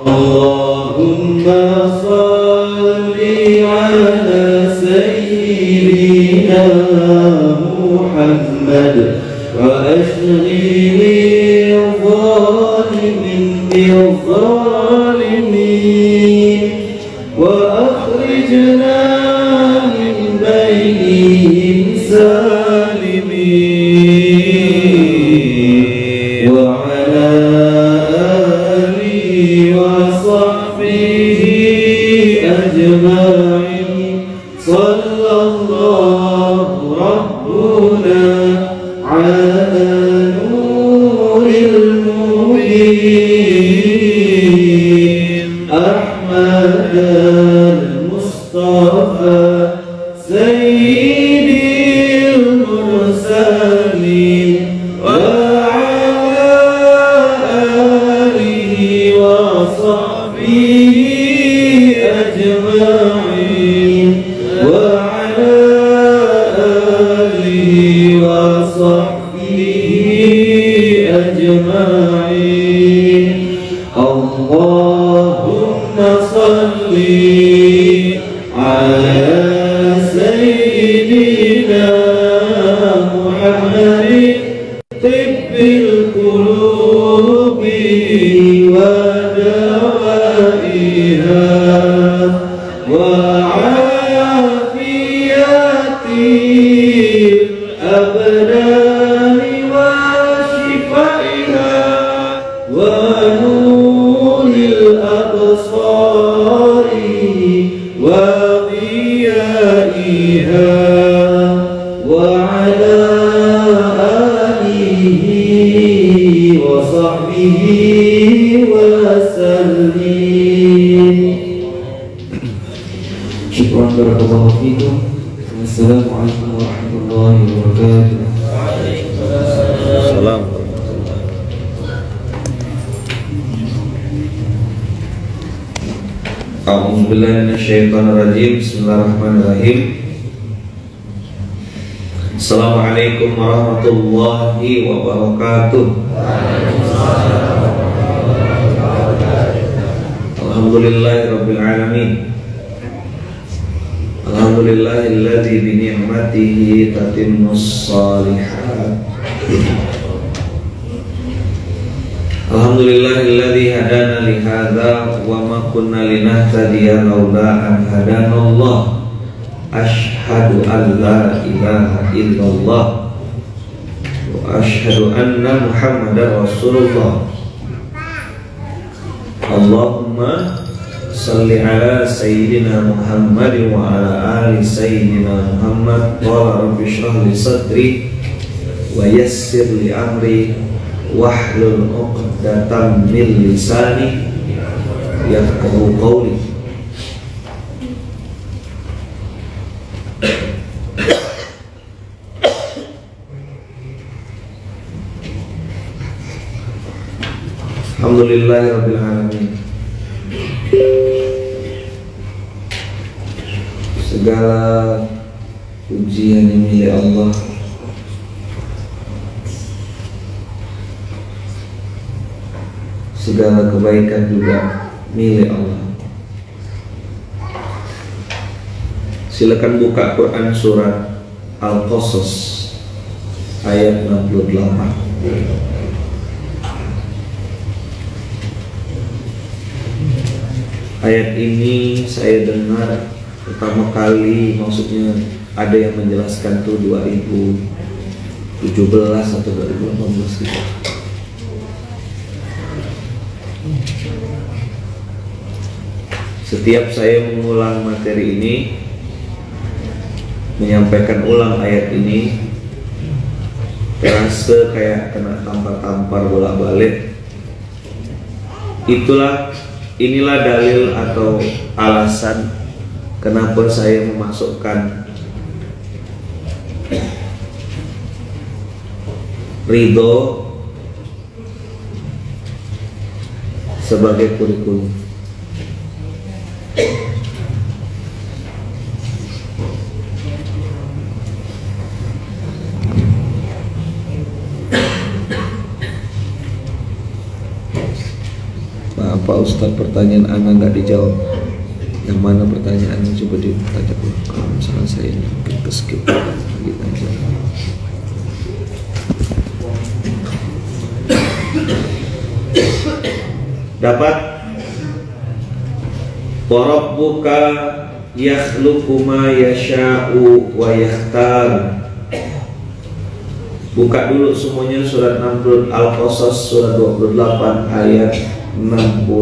اللهم صل على سيدنا محمد وأشغل الظالمين بالظالمين وأخرجنا من بينهم سالمين وعلى آله وصحبه أجمعين صلى الله ربنا على نور المبين أحمد المصطفى سيد المرسلين وعلى آله وصحبه أجمعين وعلى آله وصحبه أجمعين اللهم صل على سيدنا محمد طب القلوب ودوائها وعافية الأبدان وشفائها ونور الأبصار وضيائها وعلى آله وصحبه وسلم. Syukran barakallahu fikum. Wassalamualaikum warahmatullahi wabarakatuh. Waalaikumsalam. A'udzubillahi minasyaitonirrajim. Bismillahirrahmanirrahim. Assalamualaikum warahmatullahi wabarakatuh. Alhamdulillahirabbil alamin. Alhamdulillahilladzi bi ni'matihi tatimmus shalihat. Alhamdulillahilladzi hadana li hadza wa ma kunna linahtadiya laula an hadanallah. Asyhadu an la ilaha illallah wa asyhadu anna Muhammadar Rasulullah. Allahumma salli ala sayyidina Muhammad wa ala ali sayyidina Muhammad. Qala rabbi shrah li sadri wa yassir li amri wahlul 'uqdatam min lisani yafqahu qawli. Alhamdulillahirabbil alamin. Segala pujian yang milik Allah. Segala kebaikan juga milik Allah. Silakan buka Quran surat Al-Qasas ayat 68. Ayat ini saya dengar pertama kali, maksudnya ada yang menjelaskan tuh 2017 atau 2018 gitu. Setiap saya mengulang materi ini, menyampaikan ulang ayat ini, terasa kayak kena tampar-tampar bolak-balik. Inilah dalil atau alasan kenapa saya memasukkan ridho sebagai kurikulum. Apa Ustaz, pertanyaan Ana nggak dijawab? Yang mana pertanyaannya? Coba ditanya dulu. Kalau misalnya saya ini mungkin ke-skip gitu aja. Dapat? Wa rabbuka yakhluqu ma yasha'u wa yakhtar. Buka dulu semuanya surat Al-Qasas surat 28 ayat 68.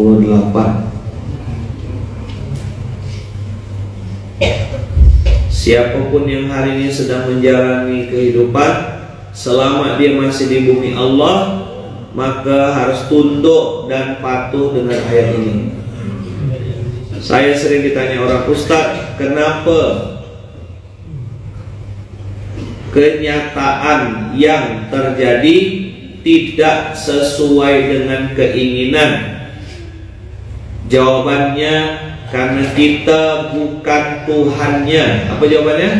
Siapapun yang hari ini sedang menjalani kehidupan, selama dia masih di bumi Allah, maka harus tunduk dan patuh dengan ayat ini. Saya sering ditanya orang, Ustaz, kenapa kenyataan yang terjadi tidak sesuai dengan keinginan? Jawabannya, karena kita bukan Tuhannya. Apa jawabannya?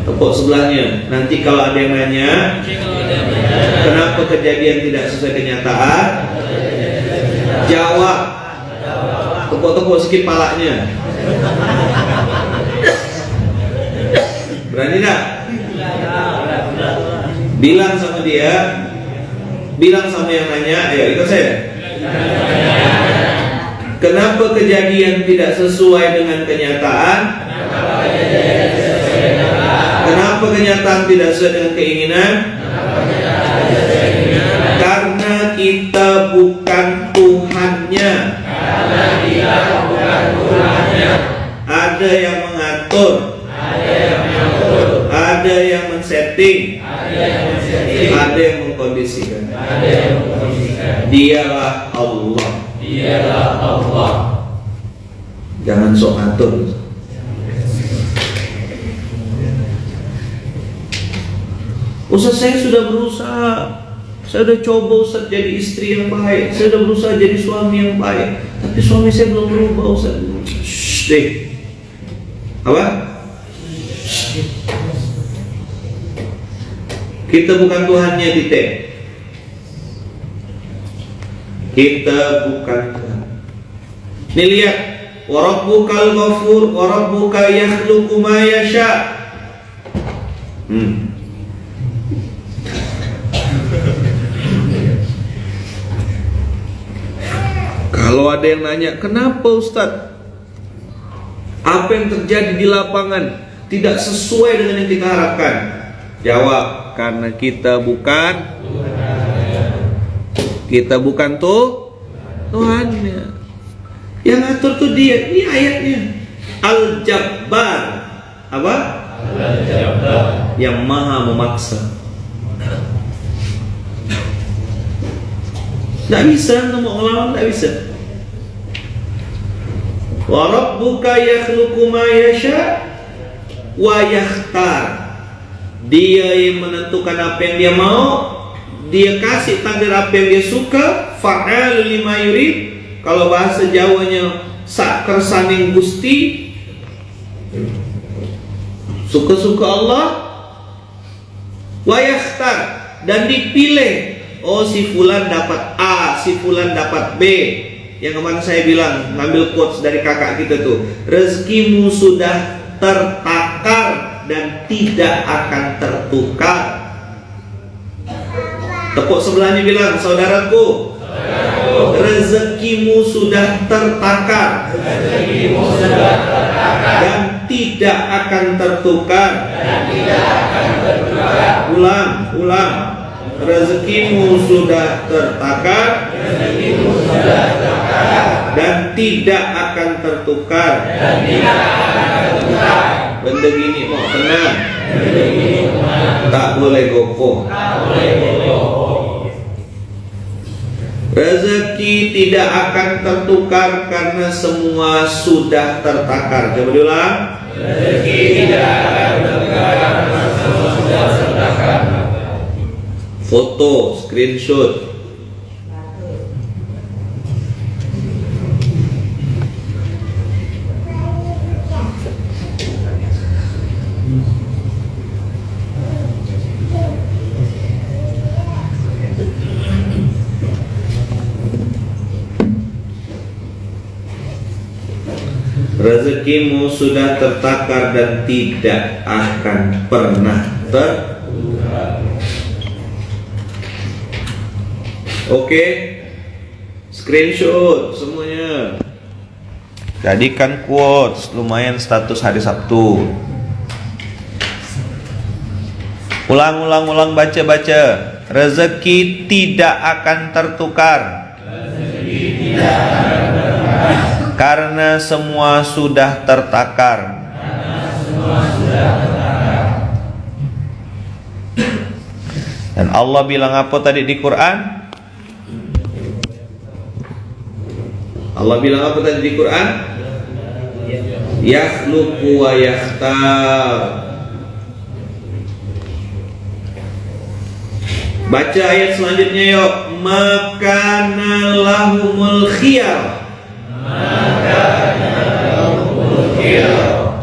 Tepuk sebelahnya. Nanti kalau ada yang nanya, kenapa kejadian tidak sesuai kenyataan? Jawab. Tepuk-tepuk sedikit palanya. Berani tak? Bilang sama dia, bilang sama yang nanya, ayo ikut saya. Kenapa kejadian tidak sesuai dengan kenyataan? Kenapa kenyataan tidak sesuai dengan keinginan? Karena kita bukan Tuhannya. Ada yang mengatur, ada yang men-setting, ada yang mengkondisikan. Dialah Allah. Jangan sok atur. Ustaz, saya sudah berusaha, saya sudah coba Ustaz jadi istri yang baik, saya sudah berusaha jadi suami yang baik, tapi suami saya belum berubah Ustaz. Shh, apa? Kita bukan Tuhannya, titik. Kita bukan Tuhan. Ini lihat, wa rabbukal ghafur wa rabbuka yakhluqu ma yasha. Kalau ada yang nanya, kenapa Ustaz? Apa yang terjadi di lapangan tidak sesuai dengan yang kita harapkan? Jawab, karena kita bukan Tuhannya. Yang ngatur tuh dia. Ini ayatnya. Al-Jabbar. Apa? Al-Jabbar. Yang maha memaksa. Tidak bisa, mau ngelawan tidak bisa. Wa rabbuka yakhluqu ma yasha wa yakhtar. Dia yang menentukan apa yang dia mau, dia kasih takdir apa yang dia suka. Fa'al lima yurid. Kalau bahasa Jawanya sak kersaning Gusti, suka-suka Allah. Wa yakhtar, dan dipilih. Oh, si fulan dapat A, si fulan dapat B. Yang kemarin saya bilang, ngambil quotes dari kakak kita tuh, rezekimu sudah tertakar dan tidak akan tertukar. Tepuk sebelahnya bilang, saudaraku, rezekimu sudah tertakar dan tidak akan tertukar. Ulang. Rezekimu sudah tertakar dan tidak akan tertukar. Benda gini mau tenang, tak boleh gopoh. Rezeki tidak akan tertukar karena semua sudah tertakar. Coba diulang. Rezeki tidak akan tertukar karena semua sudah tertakar. Foto, screenshot. rezekimu sudah tertakar dan tidak akan pernah tertukar. Oke, screenshot semuanya. Jadikan quotes, lumayan status hari Sabtu. Ulang, baca. Rezeki tidak akan tertukar. Karena semua sudah tertakar. Dan Allah bilang apa tadi di Quran? Allah bilang apa tadi di Quran? Yakhluqu wa yakhtar. Baca ayat selanjutnya yuk. Makana lahumul khiyar.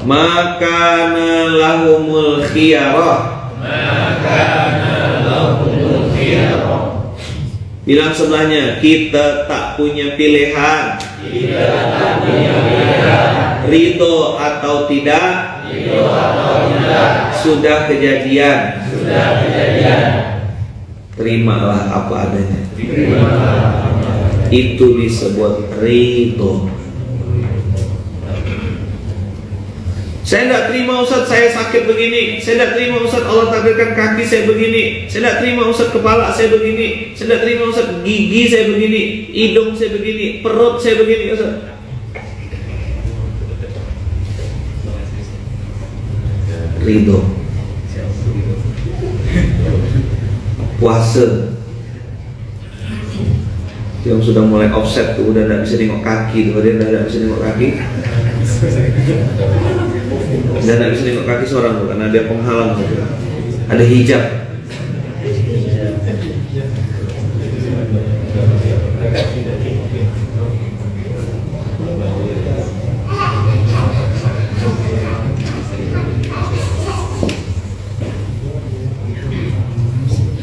Makana lahumul khiyarah. Bilang sebelahnya, kita tak punya pilihan. Ridho atau tidak, sudah kejadian. Terimalah apa adanya. Itu disebut ridho. Saya tidak terima Ustaz, saya sakit begini. Saya tidak terima Ustaz, Allah takdirkan kaki saya begini. Saya tidak terima Ustaz, kepala saya begini. Saya tidak terima Ustaz, gigi saya begini, hidung saya begini, perut saya begini Ustaz. Ridho. Puasa. Yang sudah mulai offset tuh, udah tidak bisa nengok kaki tuh, dia udah tidak bisa nengok kaki. Dan tidak bisa nengok kaki seorang tuh, karena dia penghalang tuh. Ada hijab.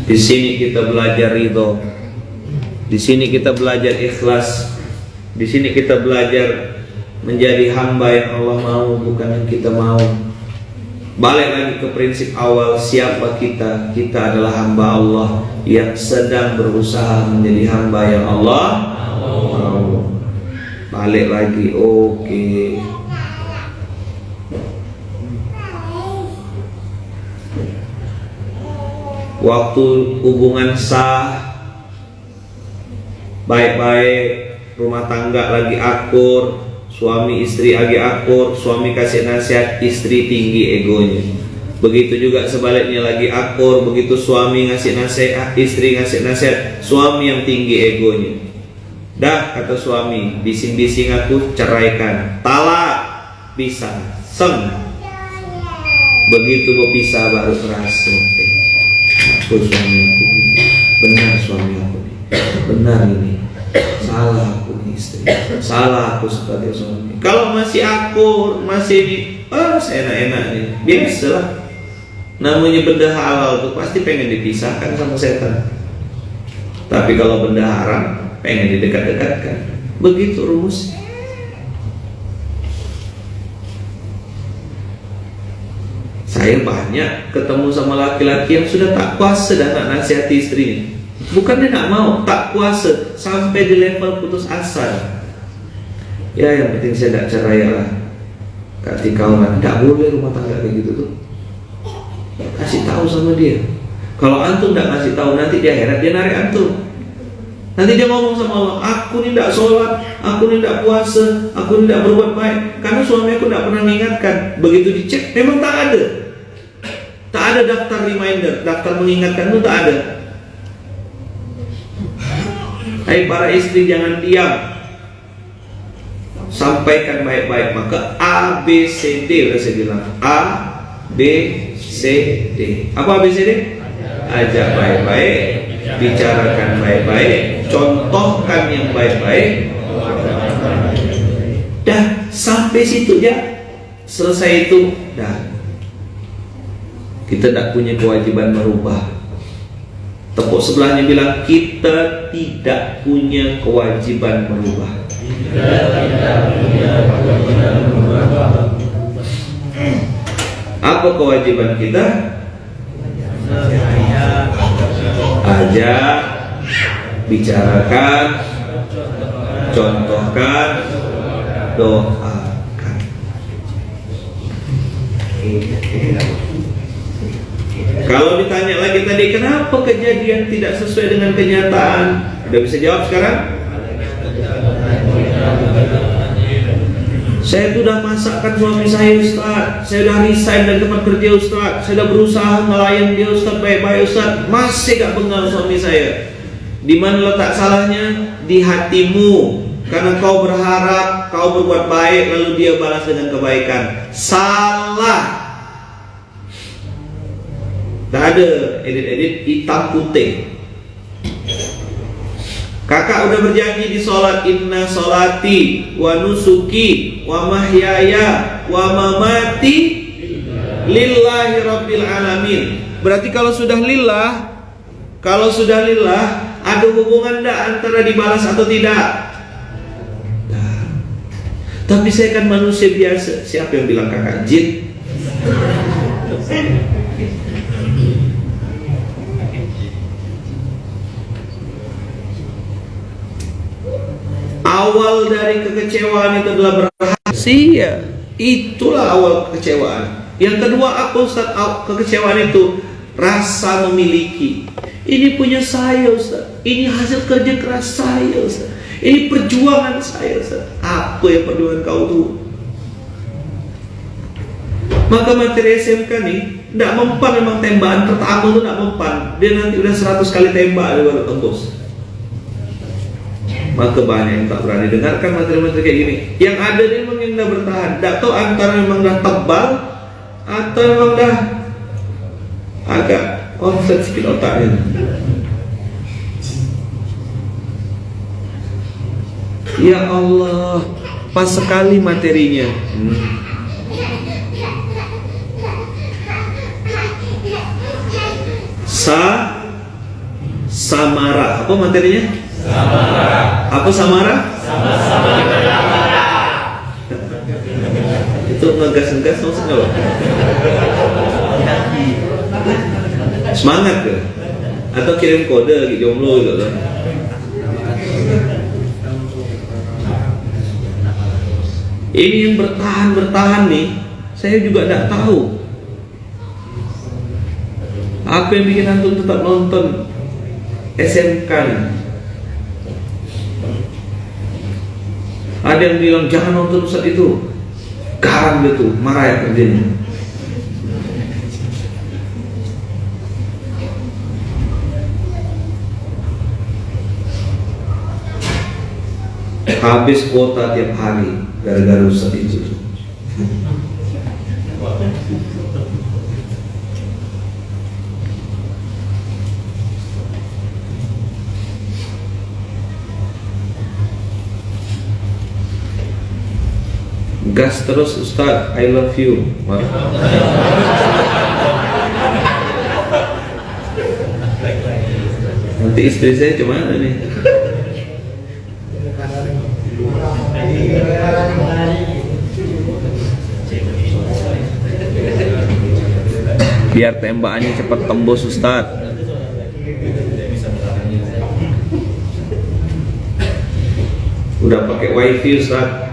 Di sini kita belajar ridho. Di sini kita belajar ikhlas. Di sini kita belajar menjadi hamba yang Allah mau, bukan yang kita mau. Balik lagi ke prinsip awal, siapa kita? Kita adalah hamba Allah yang sedang berusaha menjadi hamba yang Allah mau. Balik lagi, oke. Waktu hubungan sah, baik-baik, rumah tangga lagi akur, suami istri lagi akur, suami kasih nasihat, istri tinggi egonya. Begitu juga sebaliknya, lagi akur, begitu suami ngasih nasihat, istri ngasih nasihat, suami yang tinggi egonya. Dah, kata suami, bising-bising aku, ceraikan, talak, pisah, begitu berpisah baru terasa, aku suami aku, benar suami aku, benar ini, salah aku nih istri, salah aku sebagai suami. Kalau masih akur, masih di, seenak-enak nih, biasalah. Namanya benda halal tuh pasti pengen dipisahkan sama setan. Tapi kalau benda haram, pengen didekat-dekatkan. Begitu rumusnya. Saya banyak ketemu sama laki-laki yang sudah tak kuasa dan nak nasihati istrinya. Bukannya nak mau, tak kuasa, sampai di level putus asa. Ya yang penting saya tak cerai lah. Kati kawan, tak boleh rumah tangga kayak gitu tuh. Kasih tahu sama dia. Kalau antum tak kasih tahu, nanti dia heran, dia narik antum. Nanti dia ngomong sama Allah, aku ni tak sholat, aku ni tak puasa, aku ni tak berbuat baik, karena suami aku tak pernah mengingatkan. Begitu dicek, memang tak ada. Tak ada daftar reminder, daftar mengingatkan itu tak ada. Hai para istri, jangan diam, sampaikan baik-baik. Maka A, B, C, D udah saya bilang. A, B, C, D. Apa A, B, C, D? Ajak baik-baik, bicarakan baik-baik, contohkan yang baik-baik. Dah sampai situ ya, selesai itu dah. Kita tak punya kewajiban merubah. Tepuk sebelahnya bilang, kita tidak punya kewajiban merubah. Apa kewajiban kita? Ajak, bicarakan, contohkan, doakan. Kalau ditanya lagi tadi, kenapa kejadian tidak sesuai dengan kenyataan? Udah bisa jawab sekarang? Saya sudah masakkan suami saya, Ustaz. Saya sudah resign dari tempat kerja, Ustaz. Saya sudah berusaha ngelayan dia, Ustaz, baik-baik, Ustaz. Masih gak bengal suami saya. Di mana letak salahnya? Di hatimu. Karena kau berharap kau berbuat baik, lalu dia balas dengan kebaikan. Salah. Tak ada edit-edit hitam putih. Kakak udah berjanji di sholat, inna sholati wa nusuki wa mahyaya wa mamati lillahi rabbil alamin. Berarti kalau sudah lillah, ada hubungan enggak antara dibalas atau tidak? Nah, tapi saya kan manusia biasa. Siapa yang bilang kakak jin? Awal dari kekecewaan itu adalah berhasil. Itulah awal kekecewaan. Yang kedua apa, Ustaz? Kekecewaan itu rasa memiliki. Ini punya saya, Ustaz. Ini hasil kerja keras saya, Ustaz. Ini perjuangan saya, Ustaz. Apa yang perjuangan kau tuh? Maka materi SMK nih tidak mempan. Memang tembakan pertama itu tidak mempan. Dia nanti udah 100 kali tembak dia baru tembus. Maka banyak yang tak berani dengarkan materi-materi kayak gini. Yang ada ni memang yang dah bertahan. Tak tahu antara memang dah tebal atau memang dah agak offset sikit otaknya. Ya Allah, pas sekali materinya. Samara. Apa materinya? Samara. Apa samara? Sama-sama marah. Itu ngegas-ngegas maksudnya apa? Semangat ke? Atau kirim kode lagi jomblo gitu kan? Ini yang bertahan nih, saya juga tidak tahu. Apa yang bikin antum tetap nonton SMK nih? Ada yang bilang jangan nonton Ustaz itu, garam dia tuh, marah ya kerjanya. Habis kuota tiap hari gara-gara Ustaz itu. Gas terus Ustaz, I love you. Nanti istri saya cuma nih. Biar tembakannya cepat tembus Ustaz. Udah pakai wifi Ustaz.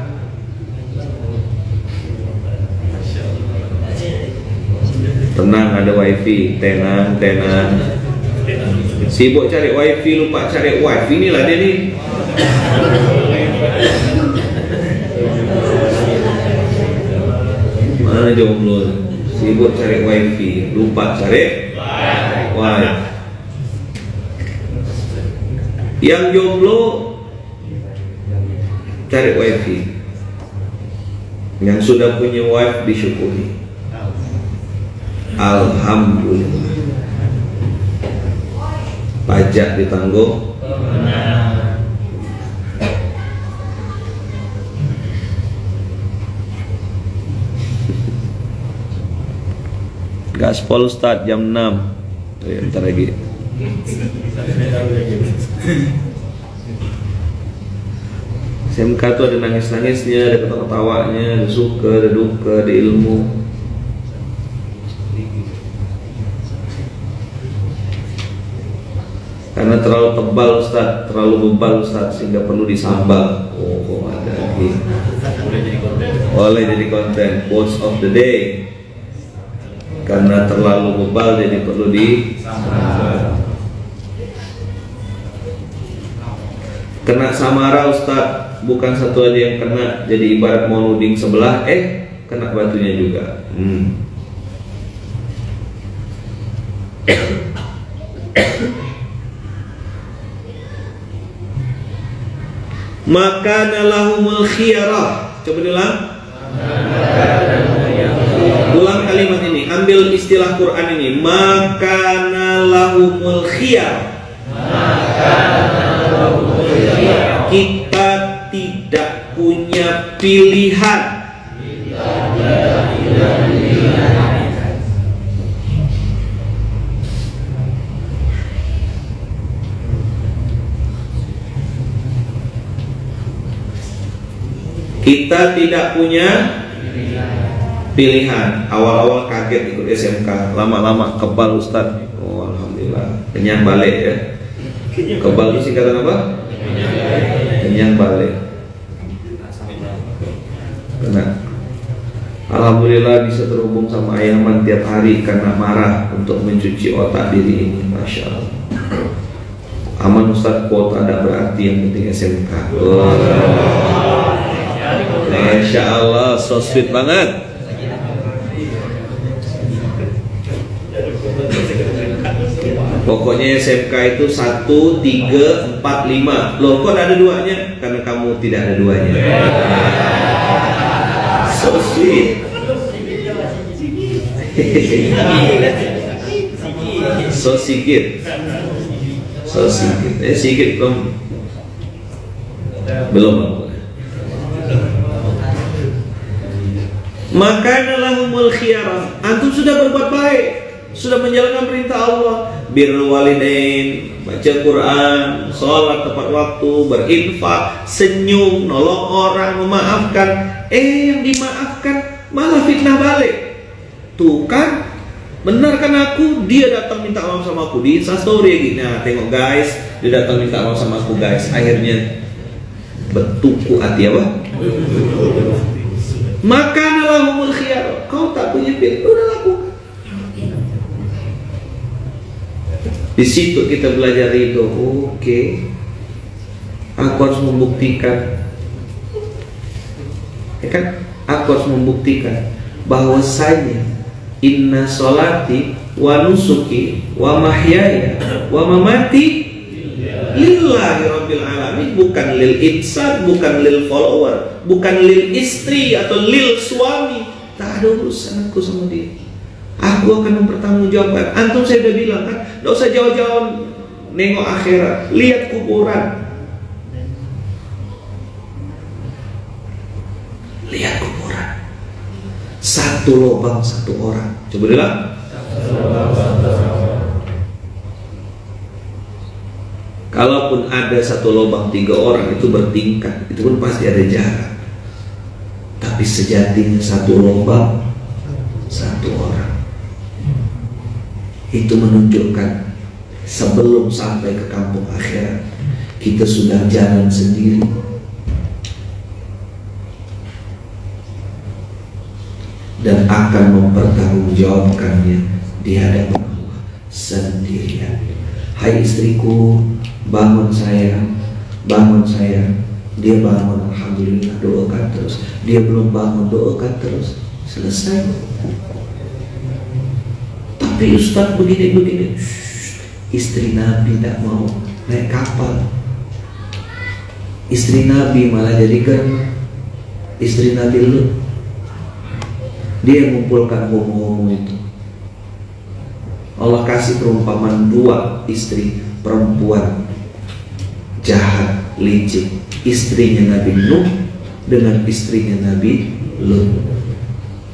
Tenang, ada wifi, tenang. Sibuk cari wifi, lupa cari wifi. Inilah dia nih. Mana jomblo? Sibuk cari wifi, lupa cari wifi. Yang jomblo cari wifi. Yang sudah punya wifi disyukuri. Alhamdulillah. Pajak ditanggung. Gaspol Ustaz jam 6. Bentar lagi. SMK tuh ada nangis-nangisnya, ada ketawa-ketawanya, ada suka, ada duka, ada ilmu. Karena terlalu tebal Ustaz, terlalu bebal Ustaz, sehingga perlu disambal. Oh, kok ada lagi. Boleh jadi konten quotes of the day. Karena terlalu bebal jadi perlu disambal. Kena samara Ustaz. Bukan satu aja yang kena, jadi ibarat mau nuding sebelah, kena batunya juga. Maka nalahumul khiyarah. Coba diulang. Ulang kalimat ini, ambil istilah Quran ini. Maka nalahumul khiyarah. Kita tidak punya pilihan. Kita tidak punya pilihan. Awal-awal kaget ikut SMK, lama-lama kebal Ustaz. Oh, alhamdulillah. Kenyang balik ya. Kebal itu singkatan apa? Kenyang balik. Kena. Alhamdulillah bisa terhubung sama Ayaman tiap hari karena marah untuk mencuci otak diri ini. Masya Allah. Aman Ustaz, kuota ada berarti, yang penting SMK. Oh. Masya Allah, so sweet banget. Pokoknya SMK itu 1, 3, 4, 5. Loh, kok ada duanya? Karena kamu tidak ada duanya. So sweet. So sigit. So sigit. Sigit belum. Maka nalahumul khiyarah. Antum sudah berbuat baik, sudah menjalankan perintah Allah, birrul walidain, baca Quran, sholat tepat waktu, berinfak, senyum, nolong orang, memaafkan. Yang dimaafkan malah fitnah balik. Tuh kan, benar kan aku, dia datang minta maaf sama aku di Instastory gini. Nah, tengok guys, dia datang minta maaf sama aku guys. Akhirnya bertuku hati apa? Maka nalahumul khiyar. Kau tak punya pilihan, udah lakukan. Di situ kita belajar itu. Oke, aku harus membuktikan. Ya kan? Aku harus membuktikan bahwasanya inna sholati wa nusuki wa mahyaya wa mamati lillahi rabbil alamin. Bukan lil insan, bukan lil follower, bukan lil istri atau lil suami. Tak ada urusan aku sama dia. Aku akan mempertanggungjawabkan. Antum saya udah bilang kan, gak usah jauh-jauh nengok akhirat, lihat kuburan. Lihat kuburan. Satu lubang satu orang. Coba bilang. Kalaupun ada satu lubang 3 orang, itu bertingkat, itu pun pasti ada jarak. Tapi sejatinya satu lubang satu orang. Itu menunjukkan sebelum sampai ke kampung akhirat, kita sudah jalan sendiri. Dan akan mempertanggungjawabkannya di hadapan Allah sendirian. Hai istriku, bangun sayang, bangun sayang. Dia bangun, alhamdulillah, doakan terus. Dia belum bangun, doakan terus. Selesai. Tapi Ustaz begini-begini. Istri Nabi tidak mau naik kapal. Istri Nabi malah jadikan istri Nabi Lut. Dia mengumpulkan homo-homo itu. Allah kasih perumpamaan 2 istri perempuan jahat, licik. Istrinya Nabi Nuh dengan istrinya Nabi Lut.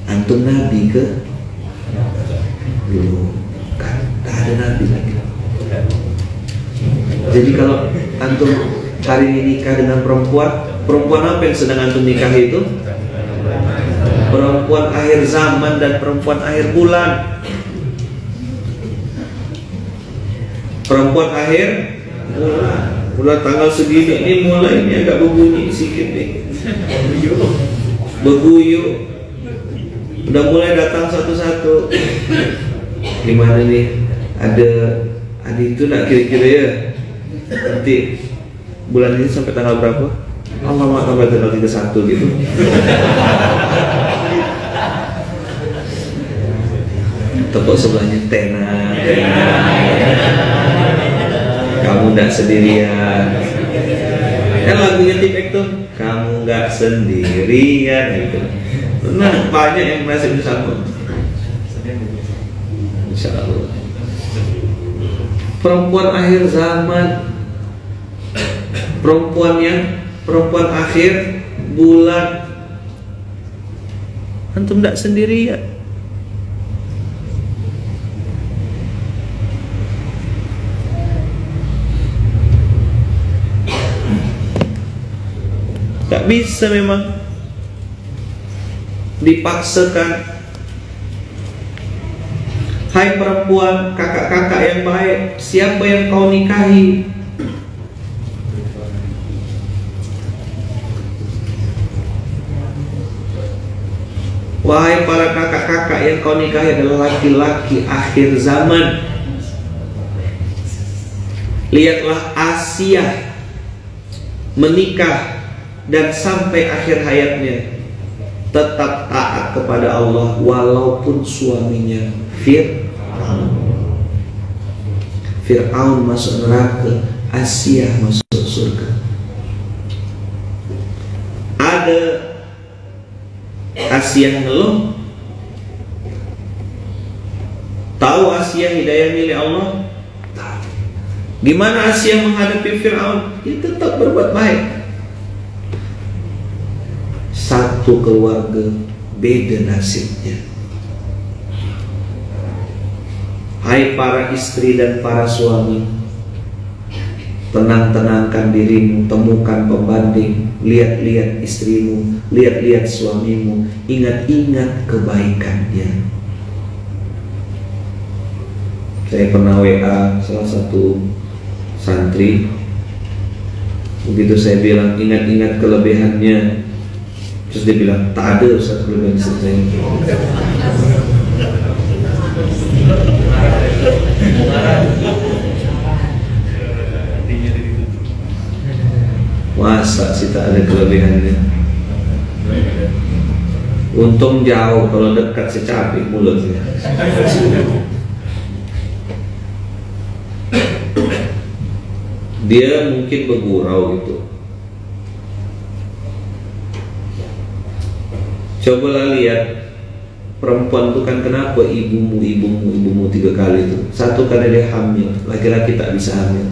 Antum Nabi ke? Belum. Kan tak ada Nabi lagi. Jadi kalau antum hari ini nikah dengan perempuan, Perempuan apa yang sedang antum nikahi itu? Perempuan akhir zaman dan perempuan akhir bulan. Perempuan akhir bulan. Bulan tanggal segini ini mulai ini agak berbunyi sedikit nih. Beguyur. Udah mulai datang satu-satu. Gimana nih? Ada itu nak kira-kira ya? Nanti bulan ini sampai tanggal berapa? Allah sampai tanggal 31 gitu. Tepuk sebelahnya tenang. Kamu nggak sendirian. Kan lagunya Tipek tuh, kamu nggak sendirian gitu. Nah, banyak yang merasa bersama. Insya Allah. Perempuan akhir zaman, perempuan akhir bulan. Antum nggak sendirian. Tak bisa memang dipaksakan. Hai perempuan, kakak-kakak yang baik, siapa yang kau nikahi? Wahai para kakak-kakak yang kau nikahi adalah laki-laki akhir zaman. Lihatlah Asia menikah dan sampai akhir hayatnya tetap taat kepada Allah walaupun suaminya Fir'aun masuk neraka, Asia masuk surga. Ada Asia ngeluh, tahu Asia hidayah milik Allah. Gimana Asia menghadapi Fir'aun? Dia tetap berbuat baik. Satu keluarga beda nasibnya. Hai para istri dan para suami, tenang-tenangkan dirimu, temukan pembanding, lihat-lihat istrimu, lihat-lihat suamimu, ingat-ingat kebaikannya. Saya pernah WA salah satu santri, begitu saya bilang ingat-ingat kelebihannya, terus dia bilang tak ada Ustaz kelebihan istri saya. Masa sih tak ada kelebihannya? Untung jauh, kalau dekat sih capek mulutnya. Dia mungkin bergurau gitu. Cobalah lihat perempuan itu kan kenapa ibumu 3 kali itu. Satu karena dia hamil, laki-laki tak bisa hamil.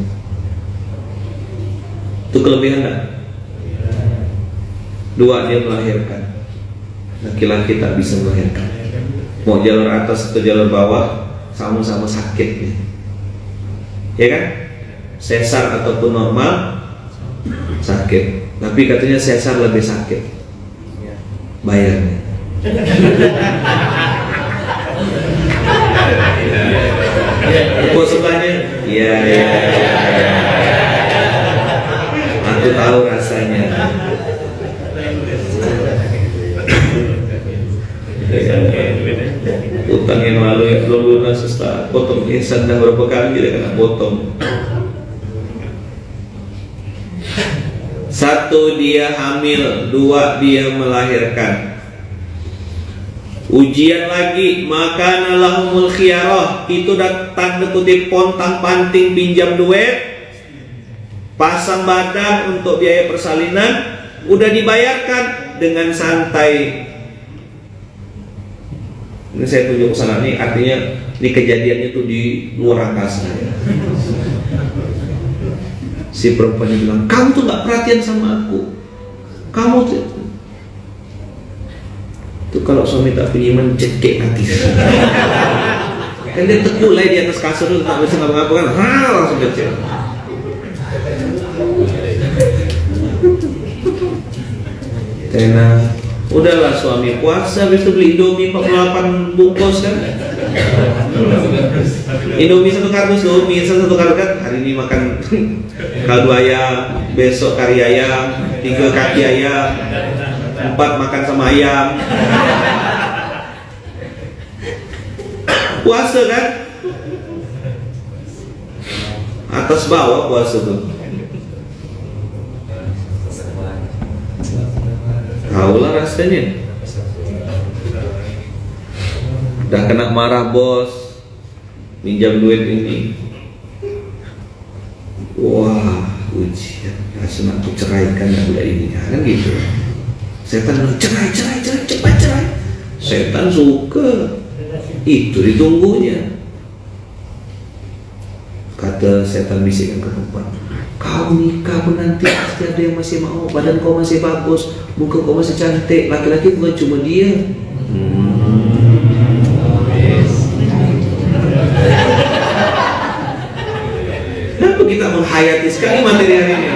Itu kelebihan tak? 2, dia melahirkan. Laki-laki tak bisa melahirkan. Mau jalur atas atau jalur bawah sama-sama sakitnya. Ya kan? Sesar ataupun normal sakit. Tapi katanya sesar lebih sakit bayarnya. Kok sebelahnya? Iya. Aku tahu rasanya. Utang yang lalu ya belum lunas, setelah potong ihsan dah berapa kali dia kena potong. 1, dia hamil, 2, dia melahirkan. Ujian lagi, maka lahumul khiyarah, itu tanda kutip pontang panting pinjam duit, pasang badan untuk biaya persalinan, udah dibayarkan dengan santai. Ini saya tunjuk ke sana nih, artinya di kejadiannya itu di luar angkasa. Si perempuan bilang, kamu tuh gak perhatian sama aku. Kamu tuh kalau suami tak pinjaman cekek hati. Kan dia tekulai di atas kasur itu tak bisa ngapa-ngapa kan, langsung kecil. tenang. Udahlah suami puasa, habis itu beli Indomie 48 bungkus kan. Indomie satu kardus, satu kardus kan. Hari ini makan kaldu ayam, besok kari ayam, 3 kaki ayam, 4 makan sama ayam. Puasa kan? Atas bawah puasa tuh. Tahulah rasanya. Udah kena marah bos, minjam duit ini. Wah, ujian. Rasanya aku ceraikan budak ini. Kan gitu. Setan bilang cerai, cepat cerai. Setan suka. Itu ditunggunya. Kata setan bisikkan ke perempuan, kau nikah pun nanti pasti ada yang masih mau. Badan kau masih bagus, muka kau masih cantik. Laki-laki bukan cuma dia. Kenapa kita menghayati sekali materi hari ini?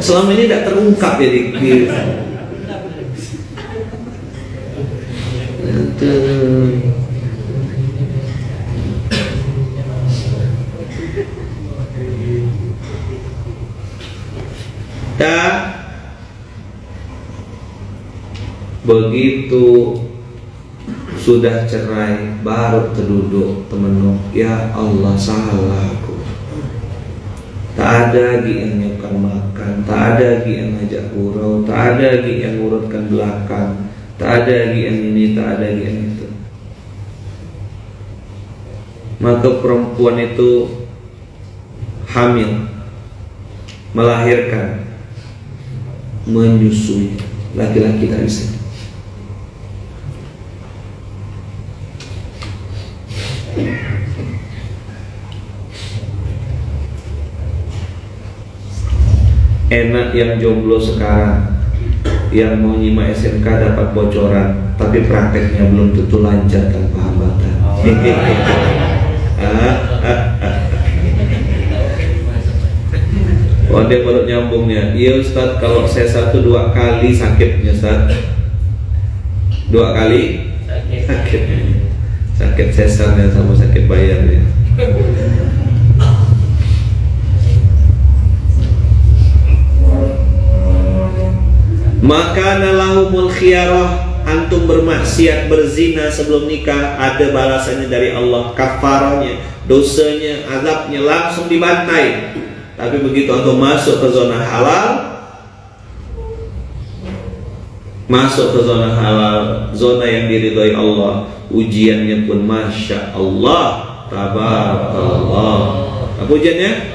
Selama ini tidak terungkap ya di begitu sudah cerai baru terduduk temenuk, ya Allah salah aku. Tak ada lagi yang nyokkan makan, tak ada lagi yang ngajak gurau, tak ada lagi yang ngurutkan belakang, tak ada lagi yang ini, tak ada lagi yang itu. Maka perempuan itu hamil, melahirkan, menyusui. Laki-laki tak bisa. Enak yang jomblo sekarang, yang mau nyimak SMK dapat bocoran, tapi prakteknya belum tentu lancar tanpa hambatan. Oh, dia baru nyambungnya. Iya Ustaz, kalau saya 1-2 kali sakitnya Ustaz. 2 kali sakit. Sakit sesarnya sama sakit bayarnya. Maka nalahumul khiyarah, antum bermaksiat berzina sebelum nikah ada balasannya dari Allah, kafarahnya, dosanya, azabnya langsung dibantai. Tapi begitu antum masuk ke zona halal, masuk ke zona halal, zona yang diridhoi Allah, ujiannya pun masya Allah, tabarakallah. Apa ujiannya?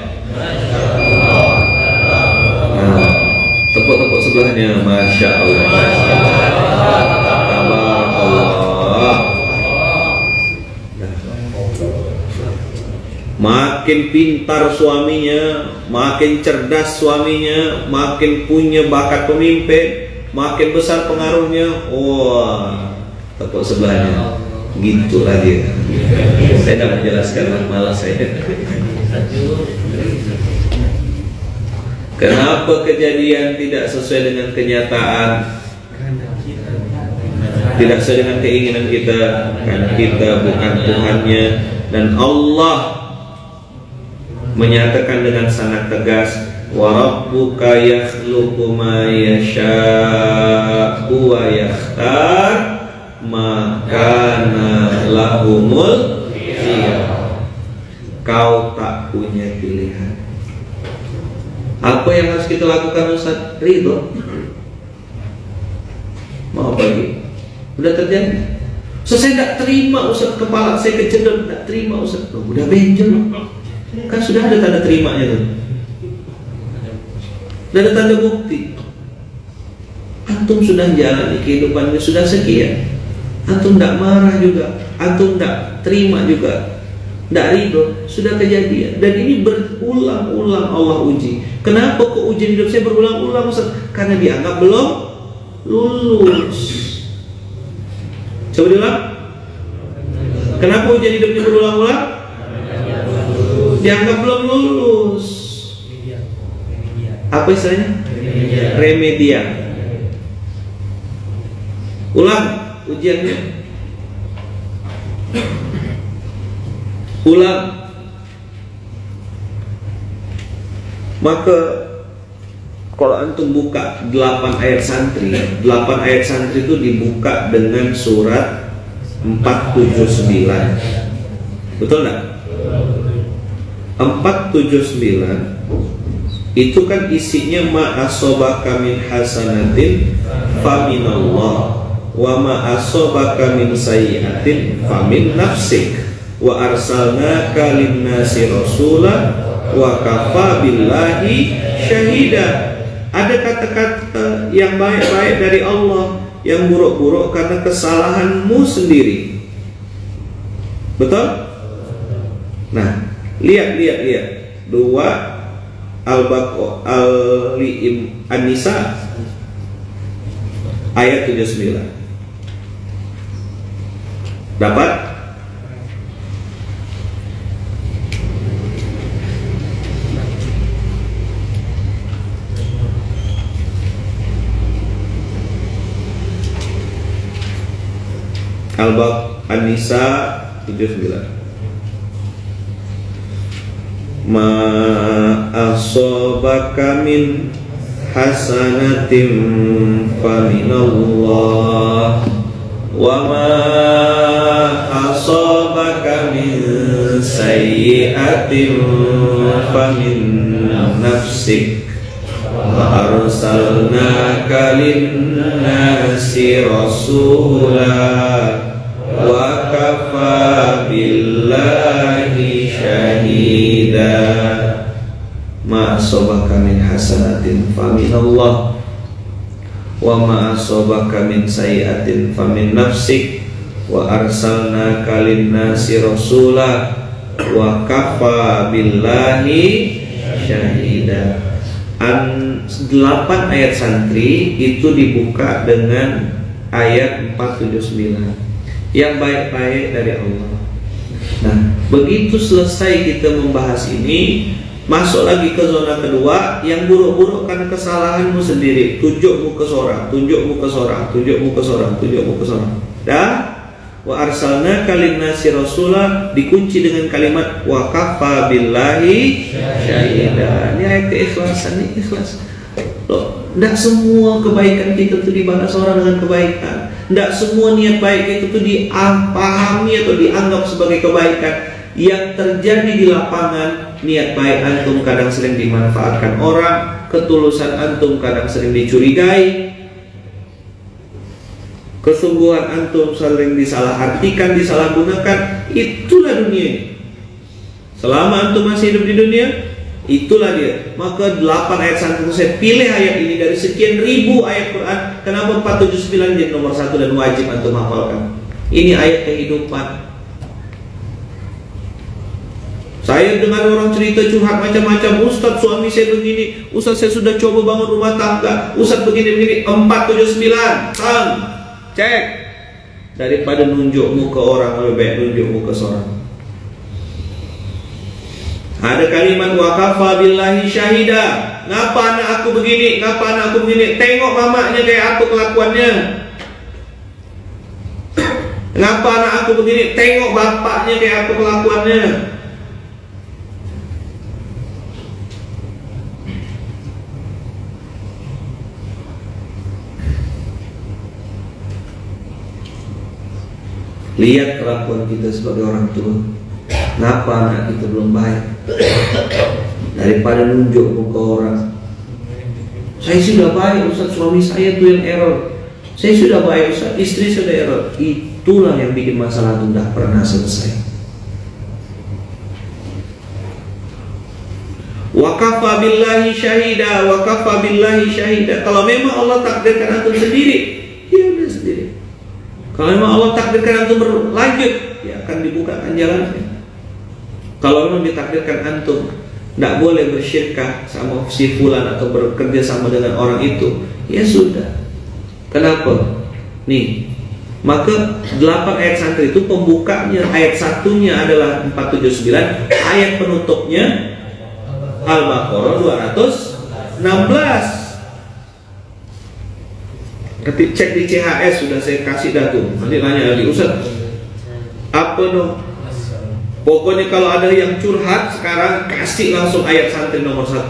Tepuk-tepuk sebelahnya, masya Allah, tabarakallah. Makin pintar suaminya, makin cerdas suaminya, makin punya bakat pemimpin, makin besar pengaruhnya. Wah, tepuk sebelahnya. Gitulah dia. Saya tidak menjelaskan, malas saya. Kenapa kejadian tidak sesuai dengan kenyataan? Tidak sesuai dengan keinginan kita, karena kita bukan Tuhannya. Dan Allah menyatakan dengan sangat tegas, wa rabbuka yakhluqu ma yasha'u wa yakhtar ma kana lahumul khiyar. Kau tak punya pilihan. Apa yang harus kita lakukan Ustaz? Ridho. Mau bagi? Udah terjadi. Ustaz, saya tidak terima Ustaz, kepala saya kecedot, tidak terima Ustaz. Udah benjol. Kan sudah ada tanda terimanya tuh. Sudah ada tanda bukti. Antum sudah jalani kehidupannya sudah sekian. Antum tidak marah juga, antum tidak terima juga, tidak ridho, sudah kejadian. Dan ini berulang-ulang Allah uji. Kenapa kok ujian hidup saya berulang-ulang Ustaz? Karena dianggap belum lulus. Coba diulang. Kenapa ujian hidupnya berulang-ulang? dianggap belum lulus. Apa istilahnya? Remedial. Ulang ujiannya. Ulang. Maka kalau antum buka 8 ayat santri, 8 ayat santri itu dibuka dengan surat 479. Betul enggak? 479 itu kan isinya ma asobaka min hasanatin faminallah wa ma asobaka min sayyiatin famin nafsik wa arsalnaka linnasi rasula wa kafa billahi syahida. Ada kata-kata yang baik-baik dari Allah, yang buruk-buruk karena kesalahanmu sendiri. Betul? Nah, lihat 2 An-Nisa ayat 79. Dapat? An-Nisa 79. Ma asobaka min hasanatin faminallah wa ma asobaka min sayyiatin famin nafsik wa arsalnaka linnasi rasula wa kafa billahi syahida. Ma asobaka min hasanatin faminallah wa ma asobaka min sayyiatin famin nafsik wa arsalnaka linnasi rasula wa kafa billahi syahida. 8 ayat santri itu dibuka dengan ayat 479 yang baik-baik dari Allah. Nah, begitu selesai kita membahas ini, masuk lagi ke zona kedua, yang buruk-buruk karena kesalahanmu sendiri. Tunjukmu ke seorang, tunjukmu ke seorang, tunjukmu ke seorang, tunjukmu ke seorang. Dah, wa arsalnaka linnasi rasula dikunci dengan kalimat wa kafa billahi syahida. Ini ayat keikhlasan, ini ikhlas. Loh, tidak semua kebaikan kita itu dibalas orang dengan kebaikan. Tidak semua niat baik itu tuh dipahami atau dianggap sebagai kebaikan. Yang terjadi di lapangan, niat baik antum kadang sering dimanfaatkan orang, ketulusan antum kadang sering dicurigai, kesungguhan antum sering disalahartikan, disalahgunakan. Itulah dunia ini. Selama antum masih hidup di dunia, itulah dia. Maka 8 ayat santri saya pilih ayat ini dari sekian ribu ayat Quran. Kenapa 479 jadi nomor 1 dan wajib antum hafalkan? Ini ayat kehidupan. Saya dengar orang cerita curhat macam-macam. Ustaz, suami saya begini. Ustaz, saya sudah coba bangun rumah tangga. Ustaz begini-begini. 479 cek. Daripada nunjukmu ke orang, lebih baik nunjukmu ke seorang. Ada kalimat wakafa billahi syahida. Ngapa anak aku begini? Ngapa anak aku begini? Tengok mamaknya kayak apa kelakuannya. Ngapa anak aku begini? Tengok bapaknya kayak apa kelakuannya. Lihat kelakuan kita sebagai orang tua. Kenapa anak kita belum baik? Daripada nunjuk ke orang. Saya sudah baik Ustaz, suami saya tuh yang error. Saya sudah baik Ustaz, istri sudah error. Itulah yang bikin masalah itu tidak pernah selesai. Wakafa billahi syahida, wakafa billahi syahida. Kalau memang Allah takdirkan antum sendiri, ya udah sendiri. Kalau memang Allah takdirkan antum berlanjut, ya akan dibukakan jalannya. Kalau memang ditakdirkan antum tidak boleh bersyirkah sama si fulan atau bekerja sama dengan orang itu, ya sudah. Kenapa? Nih, Maka 8 ayat santri itu pembukanya, ayat satunya adalah 479, ayat penutupnya Al-Baqarah 216. Ketik cek di CHS sudah saya kasih datu. Nanti nanya lagi, Ustaz, apa dong? Pokoknya kalau ada yang curhat sekarang kasih langsung ayat santri nomor 1.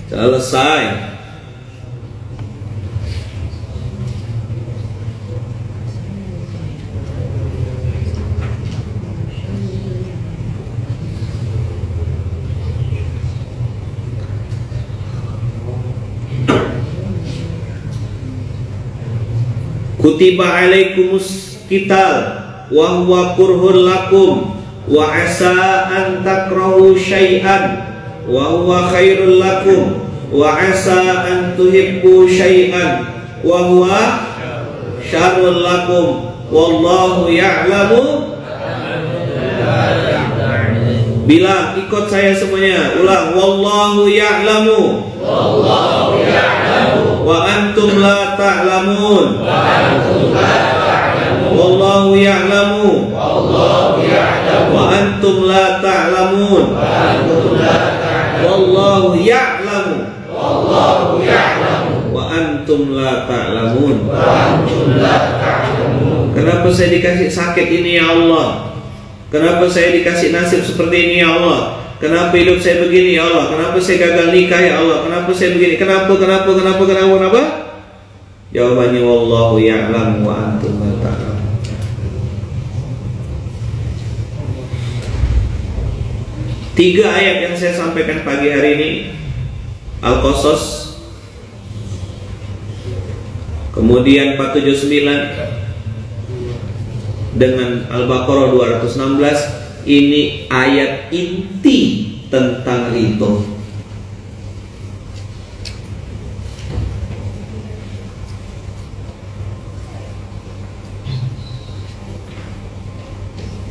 Selesai. Kutiba alaikumus qital wa huwa kurhun lakum wa asa an takrahu syai'an wa huwa khairul lakum wa asa an tuhibbu syai'an wa huwa syarrul lakum wallahu ya'lamu. Bilang, ikut saya semuanya, ulang, wallahu ya'lamu wa antum la ta'lamun. Wallahu ya'lamu wa antum la ta'lamun. Wallahu ya'lamu wa antum la ta'lamun. Kenapa saya dikasih sakit ini ya Allah? Kenapa saya dikasih nasib seperti ini ya Allah? Kenapa hidup saya begini ya Allah? Kenapa saya gagal nikah ya Allah? Kenapa saya begini? Kenapa? Jawabannya wallahu ya'lam wa antum la ta'lamun. Tiga ayat yang saya sampaikan pagi hari ini, Al-Qasas, kemudian 479 dengan Al-Baqarah 216, ini ayat inti tentang ridho.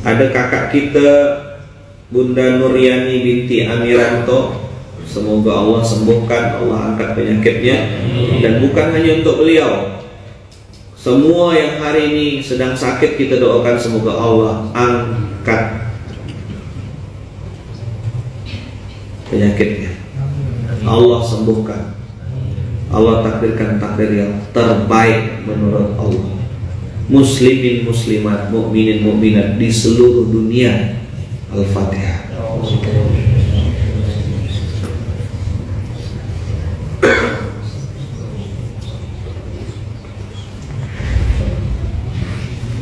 Ada kakak kita, Bunda Nuryani binti Amiranto, semoga Allah sembuhkan, Allah angkat penyakitnya. Dan bukan hanya untuk beliau, semua yang hari ini sedang sakit kita doakan semoga Allah angkat penyakitnya, Allah sembuhkan, Allah takdirkan takdir yang terbaik menurut Allah. Muslimin muslimat, mukminin mukminat di seluruh dunia. Al-Fatihah.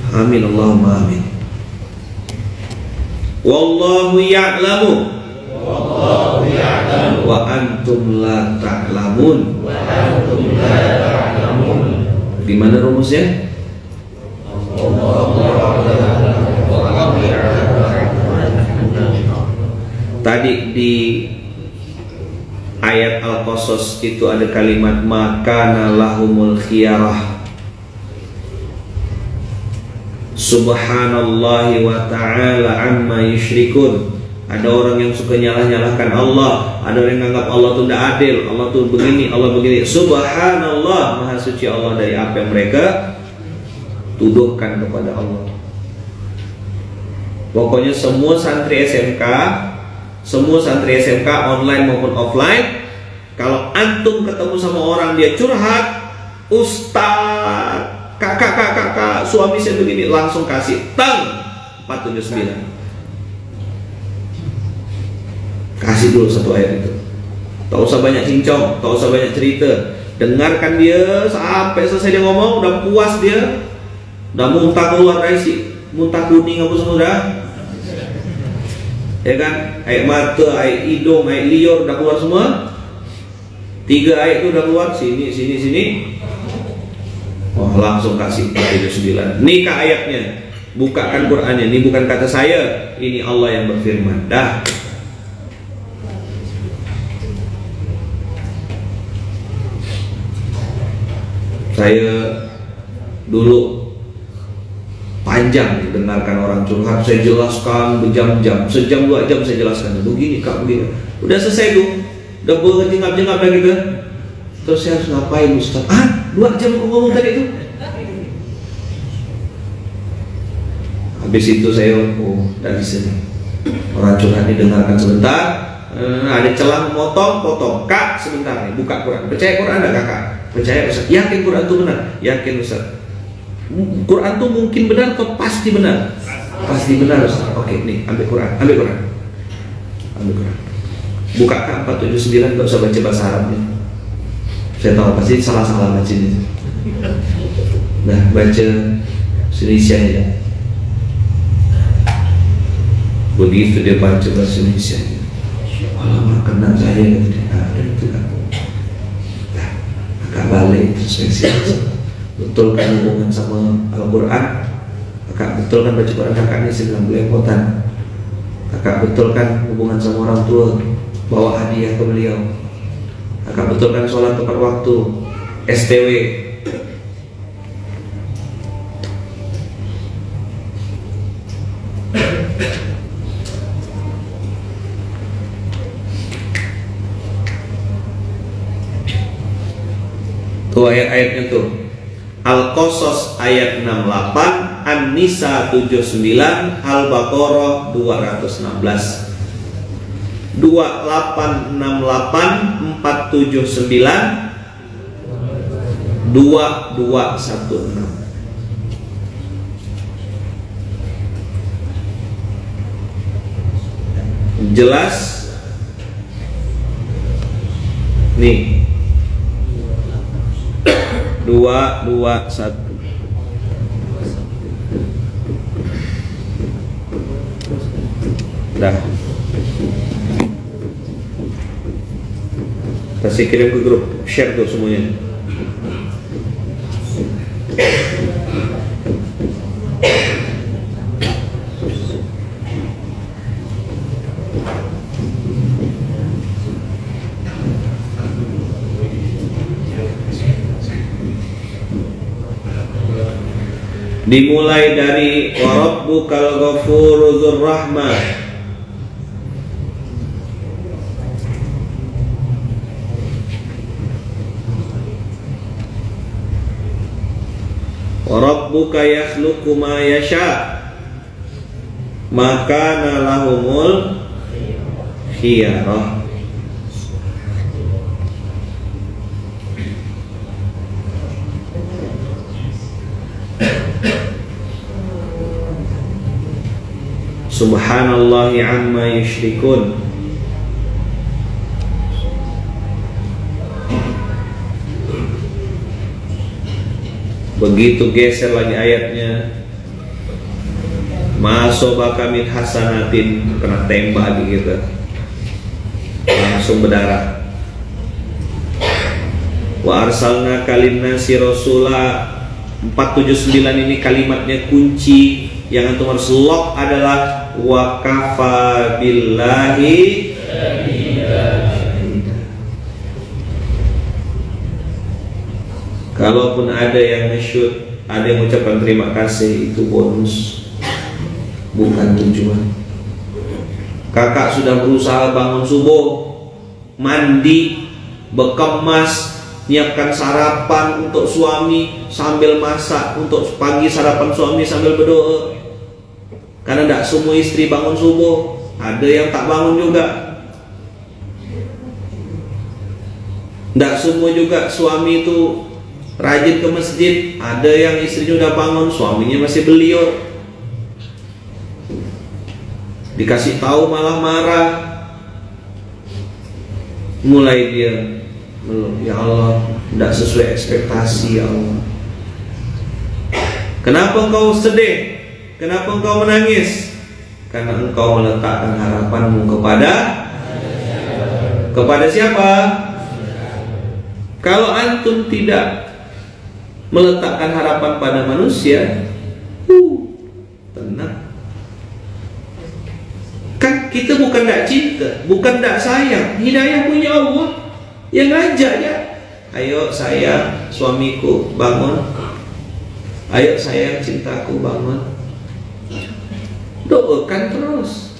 Amin Allahumma amin. Wallahu ya'lamu wa antum la ta'lamun. Di mana rumusnya? Tadi di ayat Al-Qasas itu ada kalimat makana lahumul khiyarah. Subhanallahi wa ta'ala amma yusyrikun. Ada orang yang suka nyalah-nyalahkan Allah, ada orang yang anggap Allah itu tidak adil, Allah itu begini, Allah begini. Subhanallah, maha suci Allah dari apa yang mereka tuduhkan kepada Allah. Pokoknya semua santri SMK online maupun offline, kalau antum ketemu sama orang dia curhat, Ustaz, kakak, suami saya begini, langsung kasih tang 479. Kasih dulu satu ayat itu. Tak usah banyak cincong, tak usah banyak cerita. Dengarkan dia sampai selesai dia ngomong, udah puas dia, udah muntah keluar dari muntah kuning apa semua udah. Ya kan, air mata, air hidung, air liur udah keluar semua. 3 ayat itu udah keluar, sini. Oh, langsung kasih 479. Nikah ayatnya, bukakan Qur'annya. Ini bukan kata saya, ini Allah yang berfirman. Dah. Saya dulu panjang dengarkan orang curhat, saya jelaskan berjam-jam, sejam 2 jam saya jelaskan, begini kak, begini. Udah selesai tuh, udah berjengap-jengap lagi kan. Terus saya harus ngapain Ustaz? 2 jam aku ngomong tadi itu. Habis itu saya dari sini orang curhat didengarkan sebentar, ada celah potong. Kak sebentar nih, buka Quran. Percaya Quran enggak kakak? Percaya Ustaz. Yakin Quran itu benar? Yakin Ustaz. Quran itu mungkin benar atau pasti benar? Pasti benar Ustaz. Oke nih, ambil Quran. Buka Kak 479, enggak usah baca bahasa Arabnya. Saya tahu pasti salah-salah baca ini. Nah, baca Indonesia aja. Begitu dia baca bahasa Indonesia, alamak kena saya gitu. Ada itu kan. Nah, agak balik introspeksi. Betul kan hubungan sama Al-Quran? Kakak betul kan baca Quran kakak ini sedang belepotan? Kakak betul kan hubungan sama orang tua? Bawa hadiah ke beliau? Kakak betul kan sholat tepat waktu? STW. Tuh ayat-ayatnya tuh. Al-Qasas ayat 68, An-Nisa 79, Al-Baqarah 216. 2868 479 2216. Jelas? Nih 221. Dah. Kasih kirim ke grup, share tuh semuanya. Dimulai dari wa rabbukal ghafuru dzur rahmah. Wa rabbuka yakhluqu ma yasha maka lahumul khiyarah. Subhanallahi amma yusyrikun. Begitu geser lagi ayatnya, masobaka min hasanatin, kena tembak gitu, langsung berdarah. Wa arsalna kalinnasi rasula. 479 ini kalimatnya kunci yang antum harus lock adalah wa kafa billahi syahida. Kalaupun ada yang nge-shoot, ada yang mengucapkan terima kasih, itu bonus, bukan tujuan. Kakak sudah berusaha bangun subuh, mandi, bekemas, nyiapkan sarapan untuk suami sambil masak, untuk pagi sarapan suami sambil berdoa. Karena tidak semua istri bangun subuh, ada yang tak bangun juga. Tidak semua juga suami itu rajin ke masjid, ada yang istrinya udah bangun, suaminya masih beliur. Dikasih tahu malah marah. Mulai dia meluk, ya Allah, tidak sesuai ekspektasi ya Allah. Kenapa engkau sedih? Kenapa engkau menangis? Karena engkau meletakkan harapanmu kepada siapa? Kalau antum tidak meletakkan harapan pada manusia, tenang. Kan kita bukan tidak cinta, bukan tidak sayang. Hidayah punya Allah. Yang ngajak ya, ayo sayang suamiku bangun, ayo sayang cintaku bangun. Doakan terus.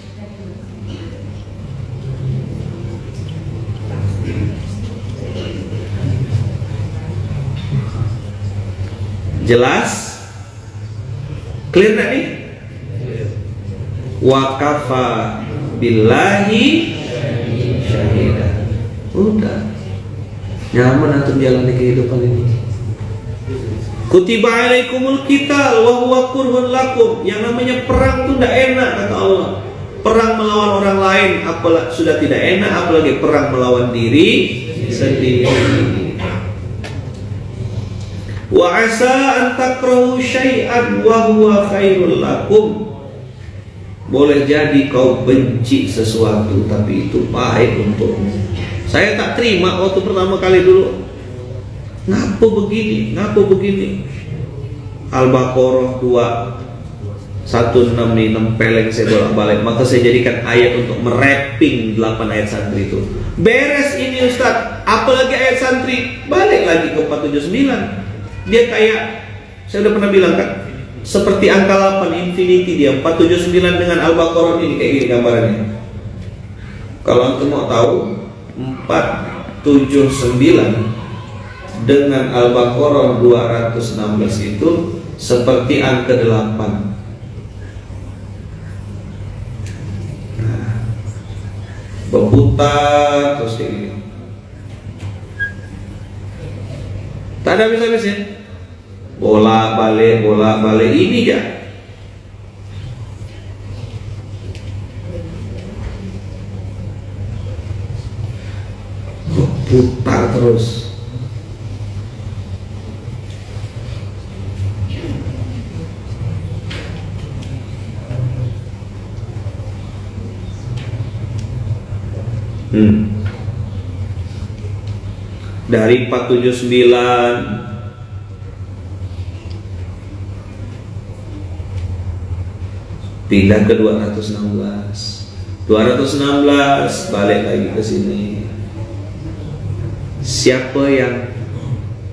Jelas? Clear nggak nih? Wa kafa billahi syahida. Udah, nyaman antum jalani kehidupan ini. Kutiba alaikumul qital wa huwa kurhun lakum. Yang namanya perang itu tidak enak kata Allah. Perang melawan orang lain apalagi sudah tidak enak, apalagi perang melawan diri sendiri. Wa asa an takrahu syai'an wa huwa khairul lakum. Boleh jadi kau benci sesuatu tapi itu baik untukmu. Saya tak terima waktu pertama kali dulu. Ngapa begini? Ngapa begini? Al-Baqarah 2:16 nih, nempeleng saya bolak-balik. Maka saya jadikan ayat untuk merapping 8 ayat santri itu. Beres ini Ustaz, apalagi ayat santri, balik lagi ke 479. Dia kayak, saya udah pernah bilang kan, seperti angka 8 infinity dia. 479 dengan Al-Baqarah ini kayak gini gambarannya. Kalau antum mau tahu, 479 dengan Al-Baqarah 216 itu seperti angka 8. Nah, berputar terus kayak gini. Tak ada habis-habisnya. Bola balik ini ya. Putar terus. Dari 479 pindah ke 216 balik lagi ke sini. Siapa yang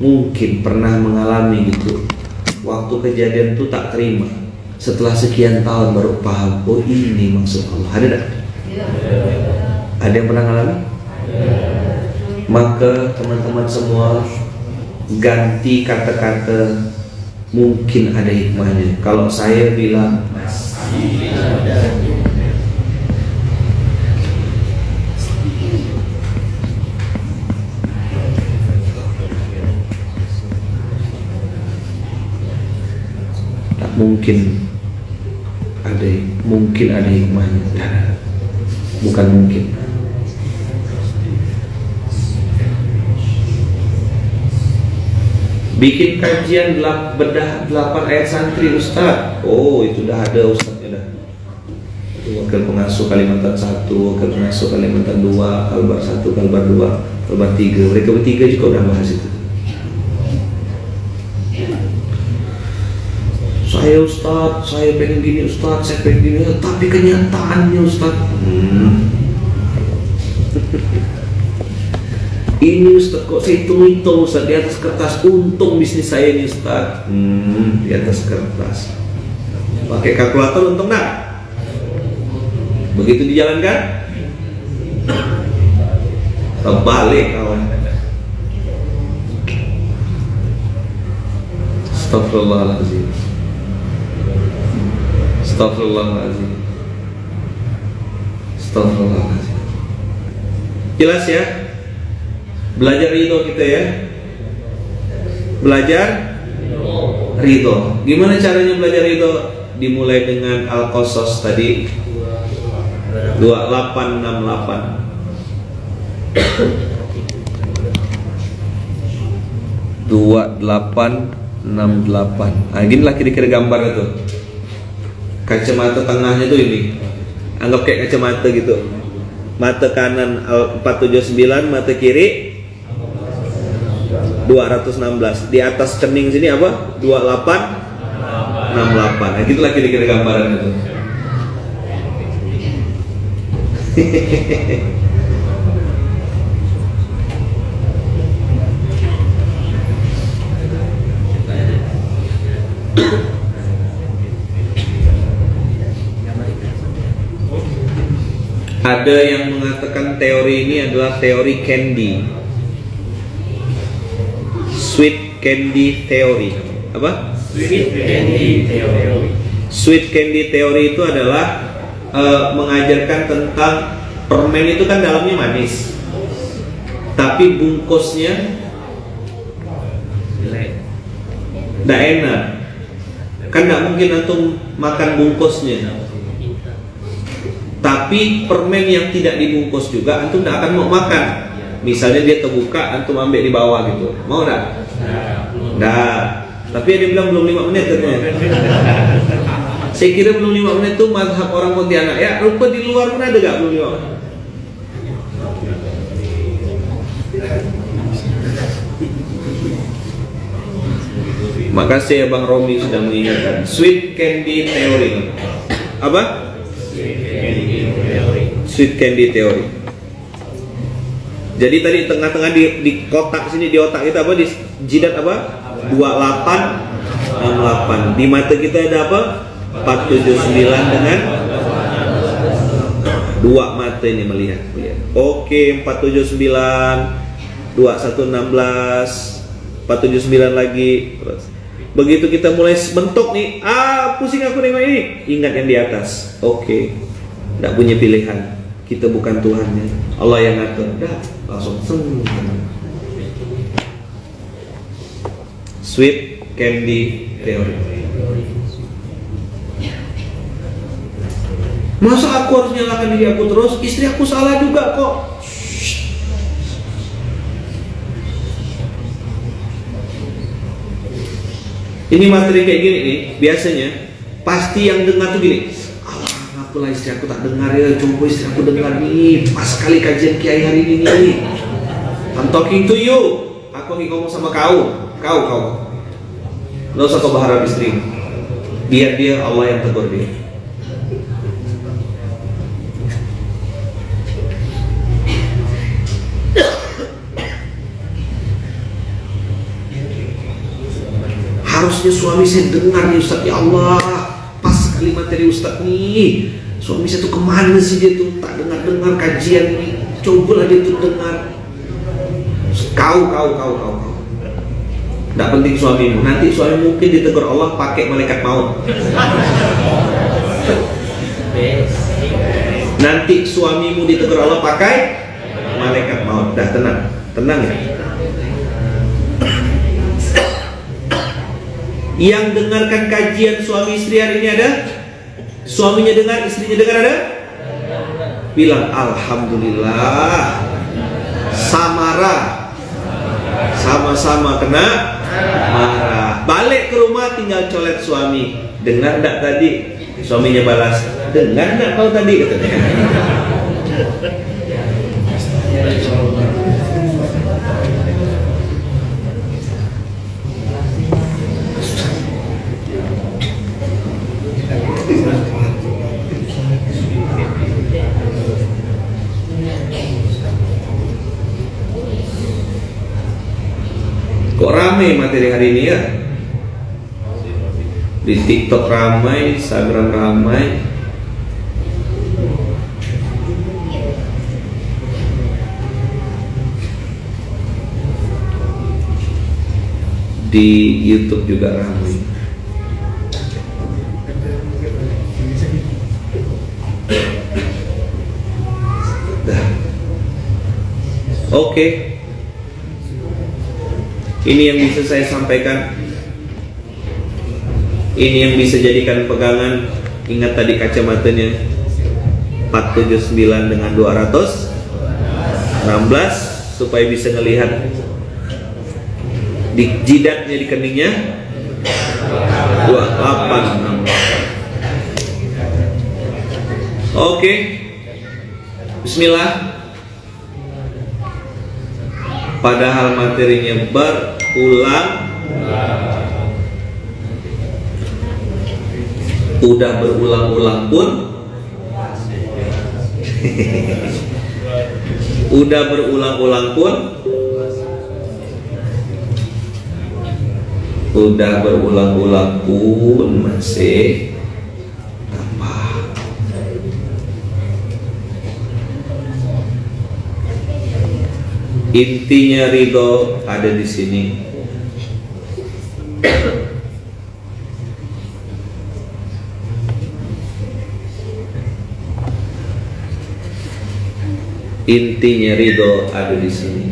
mungkin pernah mengalami gitu, waktu kejadian itu tak terima, setelah sekian tahun baru paham, oh ini maksud Allah. Ada tak? Ada yang pernah mengalami? Maka teman-teman semua ganti kata-kata mungkin ada hikmahnya. Kalau saya bilang tak mungkin ada hikmahnya. Bukan mungkin. Bikin kajian bedah 8 ayat santri Ustaz. Oh, itu dah ada Ustaznya dah. Wakil pengasuh Kalimantan 1, wakil pengasuh Kalimantan 2, Kalbar 1, Kalbar 2, Kalbar 3. Mereka bertiga juga udah bahas itu. Saya Ustaz, saya pengen gini Ustaz, saya pengen gini, tapi kenyataannya Ustaz. Ini Ustaz kok saya hitung-hitung Ustaz di atas kertas, untung bisnis saya ini Ustaz. Di atas kertas. Pakai kalkulator untung nak? Begitu dijalankan? Terbalik kawan. Astagfirullahaladzim. Astagfirullahaladzim. Astagfirullahaladzim. Jelas ya? Belajar ridho kita ya. Belajar ridho. Gimana caranya belajar ridho? Dimulai dengan Al-Qasas tadi 2868. 2868. Nah, ginilah kira-kira gambar itu. Kacamata tengahnya tuh ini. Anggap kayak kacamata gitu. Mata kanan 479, mata kiri 216. Di atas kening sini apa? 2868. Nah, gitulah kira-kira gambaran itu. Ada yang mengatakan teori ini adalah teori candy, sweet candy theory. apa? Sweet candy theory. Sweet candy theory itu adalah mengajarkan tentang permen itu kan dalamnya manis, tapi bungkusnya tidak enak. Kan tidak mungkin antum makan bungkusnya. Tapi permen yang tidak dibungkus juga antum tidak akan mau makan. Misalnya dia terbuka, antum ambil di bawah gitu, mau tidak? Tidak. Tapi dia bilang belum 5 menit katanya. Saya kira belum 5 menit itu mazhab orang Pontianak. Ya, rupa di luar pun ada gak belum 5 menit? Makasih ya Bang Romi sudah mengingatkan. Sweet candy theory. Apa? Sweet candy theory. Jadi tadi tengah-tengah di kotak sini, di otak kita apa? Di jidat apa? 28 68. Di mata kita ada apa? 479 dengan 2 mata ini melihat. Oke, 479 2116 479 lagi. Begitu kita mulai mentok nih, pusing aku nengok ini, ingat yang di atas. Oke, tidak punya pilihan. Kita bukan Tuhannya, Allah yang ngatur. Dah, langsung senang. Sweet candy theory. Masa aku harus nyalakan diri aku terus? Istri aku salah juga kok. Ini materi kayak gini nih, biasanya pasti yang dengar tuh gini, apalah istri aku tak dengar ya, coba istri aku dengar nih, pas sekali kajian kiai hari ini nih. I'm talking to you, aku lagi ngomong sama kau. Nggak usah kau berharap istri, biar dia Allah yang tegur dia. Harusnya suami saya dengar nih Ustaz, ya Allah, pas sekali materi Ustaz nih. Suami saya tuh kemana sih dia tuh tak dengar kajian ini. Cobalah dia tuh dengar. Kau. Tidak penting suamimu. Nanti suami mungkin ditegur Allah pakai malaikat maut. Nanti suamimu ditegur Allah pakai malaikat maut. Dah tenang ya. Yang dengarkan kajian suami istri hari ini ada? Suaminya dengar, istrinya dengar ada? Bilang alhamdulillah. Samara, sama-sama kena marah. Balik ke rumah tinggal colet suami. Dengar enggak tadi? Suaminya balas, dengar enggak kau tadi? Katanya. Kok ramai materi hari ini ya? Di TikTok ramai, Instagram ramai. Di YouTube juga ramai. Oke. Ini yang bisa saya sampaikan. Ini yang bisa jadikan pegangan. Ingat tadi kacamatanya 479 dengan 216 supaya bisa ngelihat di jidatnya, di keningnya 28. Oke. Bismillah. Padahal materinya berulang, udah berulang-ulang pun, udah berulang-ulang pun, udah berulang-ulang pun masih intinya ridho ada di sini. Intinya ridho ada di sini.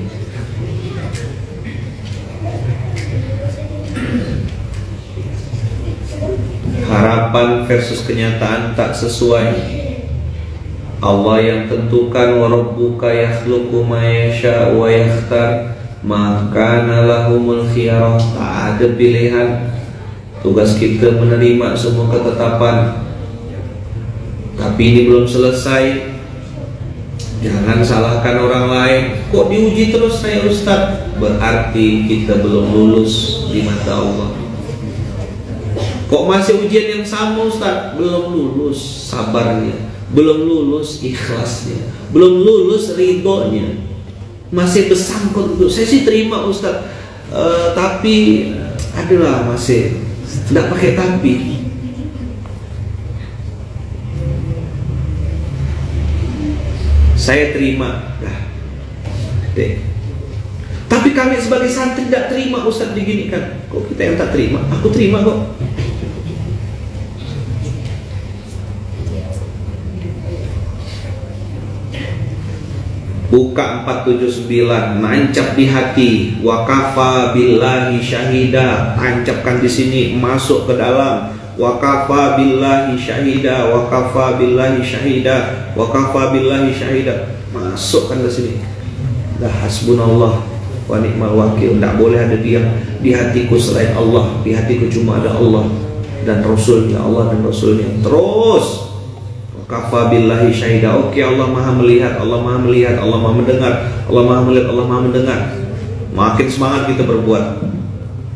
Harapan versus kenyataan tak sesuai. Allah yang tentukan, wa rabbuka yakhluqu ma yasha wa yakhtar, maka lahumul khiyarah. Tak ada pilihan. Tugas kita menerima semua ketetapan. Tapi ini belum selesai. Jangan salahkan orang lain. Kok diuji terus saya Ustaz? Berarti kita belum lulus di mata Allah. Kok masih ujian yang sama Ustaz? Belum lulus sabarnya, belum lulus ikhlasnya, belum lulus ridhonya. Masih bersangkut untuk saya sih terima Ustaz, tapi adalah masih tidak pakai tapi. Saya terima dah. Tapi kami sebagai santri tidak terima Ustaz diginikan. Kok kita yang tak terima? Aku terima kok. Buka 479, nancap di hati, wa kafa billahi syahida, tancapkan di sini, masuk ke dalam, wa kafa billahi syahida, wa kafa billahi syahida, wa kafa billahi syahida, masukkan ke sini. Dah hasbunallah wa ni'mal wakil. Tidak boleh ada dia di hatiku selain Allah. Di hatiku cuma ada Allah dan Rasulnya, Allah dan Rasulnya. Terus kafa billahi syahida. Oke, Allah maha melihat, Allah maha melihat, Allah maha mendengar, Allah maha melihat, Allah maha mendengar. Makin semangat kita berbuat.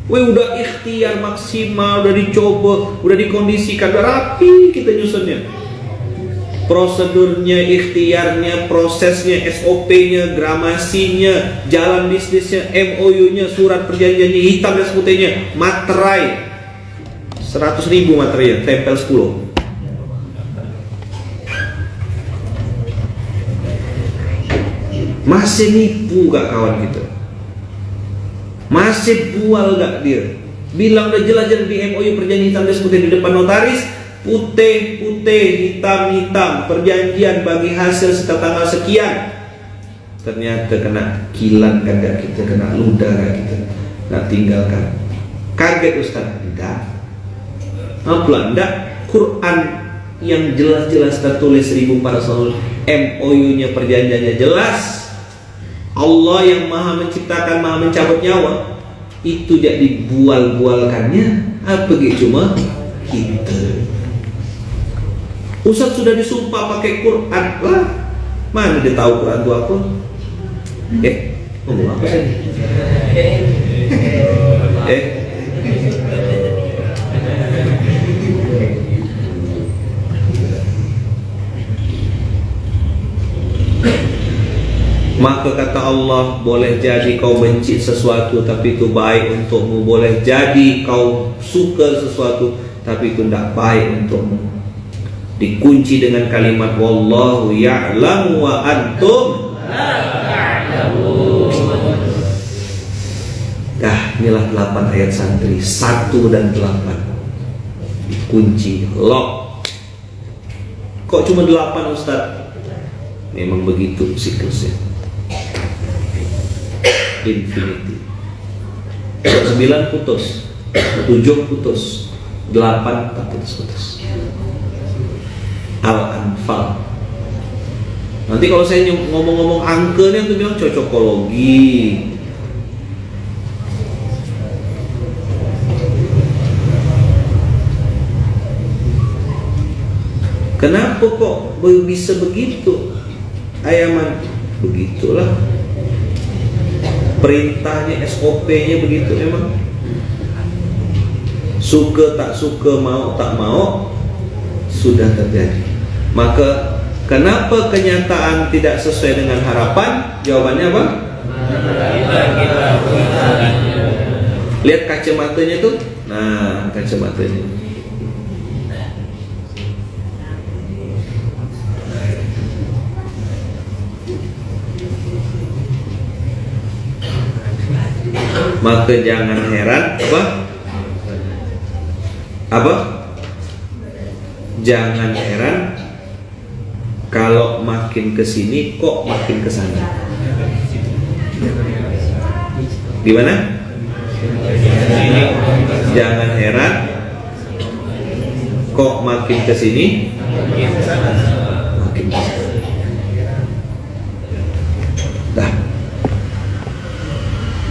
Udah ikhtiar maksimal, udah dicoba, udah dikondisikan, udah rapi kita nyusunnya. Prosedurnya, ikhtiarnya, prosesnya, SOP-nya, gramasinya, jalan bisnisnya, MOU-nya, surat perjanjiannya, hitam dan putihnya, materai 100.000 materai, tempel 10. Masih nipu gak kawan kita? Masih bual gak dia? Bilang udah jelas-jelas di MOU perjanjian hitam dan putih di depan notaris, putih-putih, hitam-hitam, perjanjian bagi hasil setelah tanggal sekian. Ternyata kena kilan gak kita, kena ludah gak kita, gak tinggalkan. Kaget Ustaz? Tidak. Apa enggak? Quran yang jelas-jelas tertulis 1400 MOU-nya perjanjiannya jelas. Allah yang maha menciptakan, maha mencabut nyawa, itu jadi bual-bualkannya apa gitu cuma kita. Ustaz sudah disumpah pakai Quran lah, mana dia tahu Quran itu apa? Ngomong apa sih? Maka kata Allah, boleh jadi kau benci sesuatu tapi itu baik untukmu, boleh jadi kau suka sesuatu tapi itu tidak baik untukmu. Dikunci dengan kalimat wallahu ya'lamu wa antum la ta'lamun. Dah, inilah 8 ayat santri 1 dan 8 dikunci, lock. Kok cuma 8 Ustaz? Memang begitu siklusnya. Infinity. 9 putus, 7 putus, 8 tak putus-putus. Al-Anfal. Nanti kalau saya ngomong-ngomong angkanya itu bilang cocokologi. Kenapa kok bisa begitu? Ayaman, begitulah. Perintahnya, SOP-nya begitu memang. Suka tak suka, mau tak mau, sudah terjadi. Maka kenapa kenyataan tidak sesuai dengan harapan? Jawabannya apa? Lihat kacamatanya tuh. Nah, kacamatanya. Maka jangan heran jangan heran Kalau makin ke sini kok makin ke sana. Gimana? Jangan heran kok makin ke sini makin ke sana. Dah.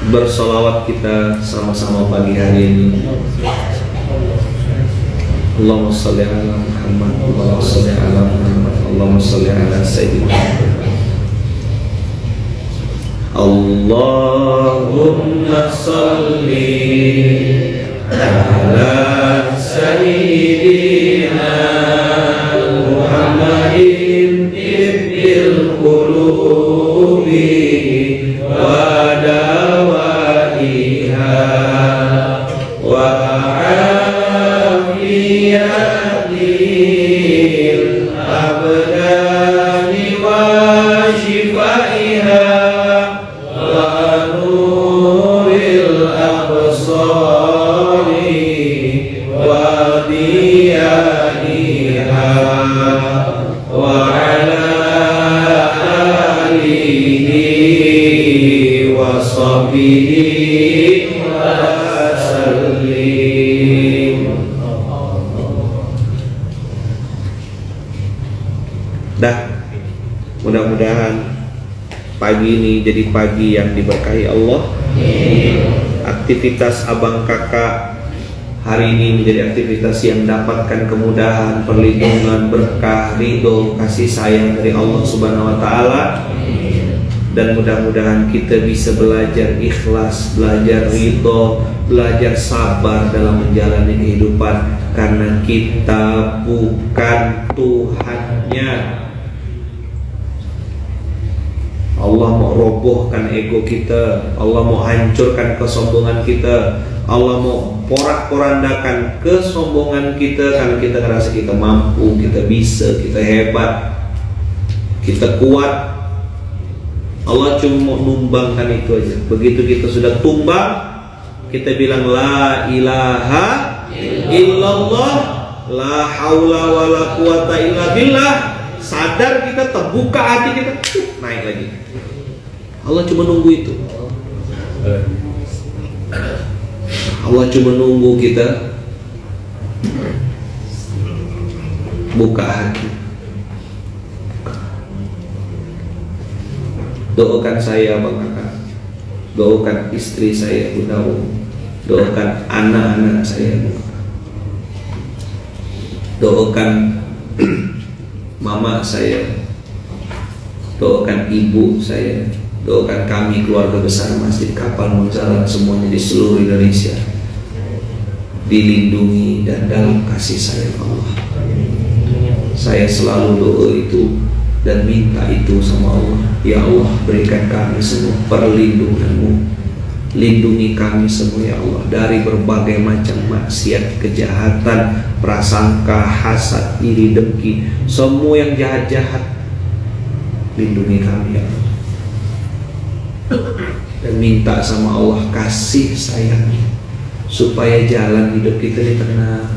Bersolawat kita sama-sama pagi hari ini. Allahumma sholli ala Muhammad, Allahumma sholli ala Muhammad, Allahumma sholli ala Sayyidina Allahumma sholli ala Sayyidina Muhammadin tibbil qulubi wa dawaiha wa afiyatil abdani wa shifaiha wa nuril absari wa diyaniha wa ala alihi wa sahbihi wa sallim. Dah, mudah-mudahan pagi ini jadi pagi yang diberkahi Allah. Aktivitas abang kakak hari ini menjadi aktivitas yang dapatkan kemudahan, perlindungan, berkah, ridho, kasih sayang dari Allah Subhanahu wa Ta'ala. Dan mudah-mudahan kita bisa belajar ikhlas, belajar ridho, belajar sabar dalam menjalani kehidupan, karena kita bukan Tuhannya. Allah mau robohkan ego kita, Allah mau hancurkan kesombongan kita, Allah mau porak-porandakan kesombongan kita karena kita ngerasa kita mampu, kita bisa, kita hebat, kita kuat. Allah cuma mau numbangkan itu aja. Begitu kita sudah tumbang, kita bilang la ilaha illallah, la haula wala quwata illa billah. Sadar kita, terbuka hati kita, naik lagi. Allah cuma nunggu itu. Allah cuma nunggu kita buka hati. Doakan saya Bang Kakak, doakan istri saya Bunda Dawu, doakan anak-anak saya, doakan mama saya, doakan ibu saya, doakan kami keluarga besar Masjid Kapal Munzalat semuanya di seluruh Indonesia dilindungi dan dalam kasih sayang Allah. Saya selalu doa itu dan minta itu sama Allah. Ya Allah, berikan kami semua perlindungan-Mu, lindungi kami semua ya Allah dari berbagai macam maksiat, kejahatan, prasangka, hasad, iri, dengki, semua yang jahat-jahat. Lindungi kami ya Allah. Dan minta sama Allah kasih sayang, supaya jalan hidup kita ini tenang,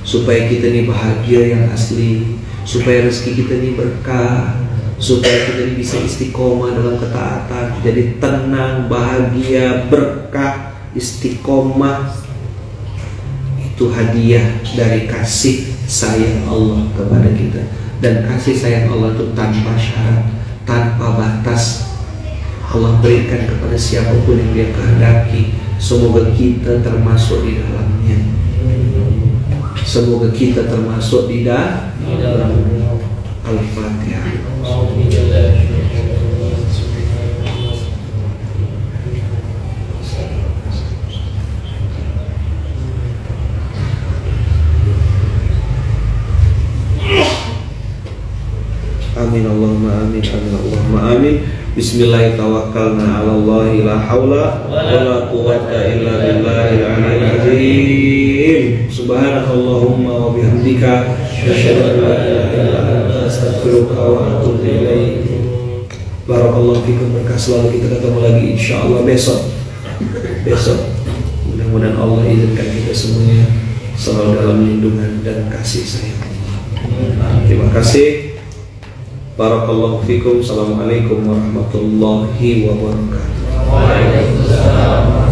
supaya kita ini bahagia yang asli, supaya rezeki kita ini berkah, supaya kita ini bisa istiqomah dalam ketaatan. Jadi tenang, bahagia, berkah, istiqomah. Itu hadiah dari kasih sayang Allah kepada kita. Dan kasih sayang Allah itu tanpa syarat, tanpa batas. Allah berikan kepada siapapun yang Dia kehendaki. Semoga kita termasuk di dalamnya. Semoga kita termasuk di dalam. Al-Fatihah. Amin Allahumma amin, amin Allahumma amin. Bismillahirrahmanirrahim. Ala Allahi la haula wala quwwata illa billahil aliyyil azim. Subhanakallahumma wa bihamdika asyhadu an la ilaha illa anta astaghfiruka wa atubu ilaik. Barakallahu fikum. Berkah selalu. Kita ketemu lagi insyaallah besok. Mudah-mudahan Allah izinkan kita semuanya selalu dalam lindungan dan kasih sayang Allah. Terima kasih. Barakallahu fikum. Assalamualaikum warahmatullahi wabarakatuh. Waalaikumsalam.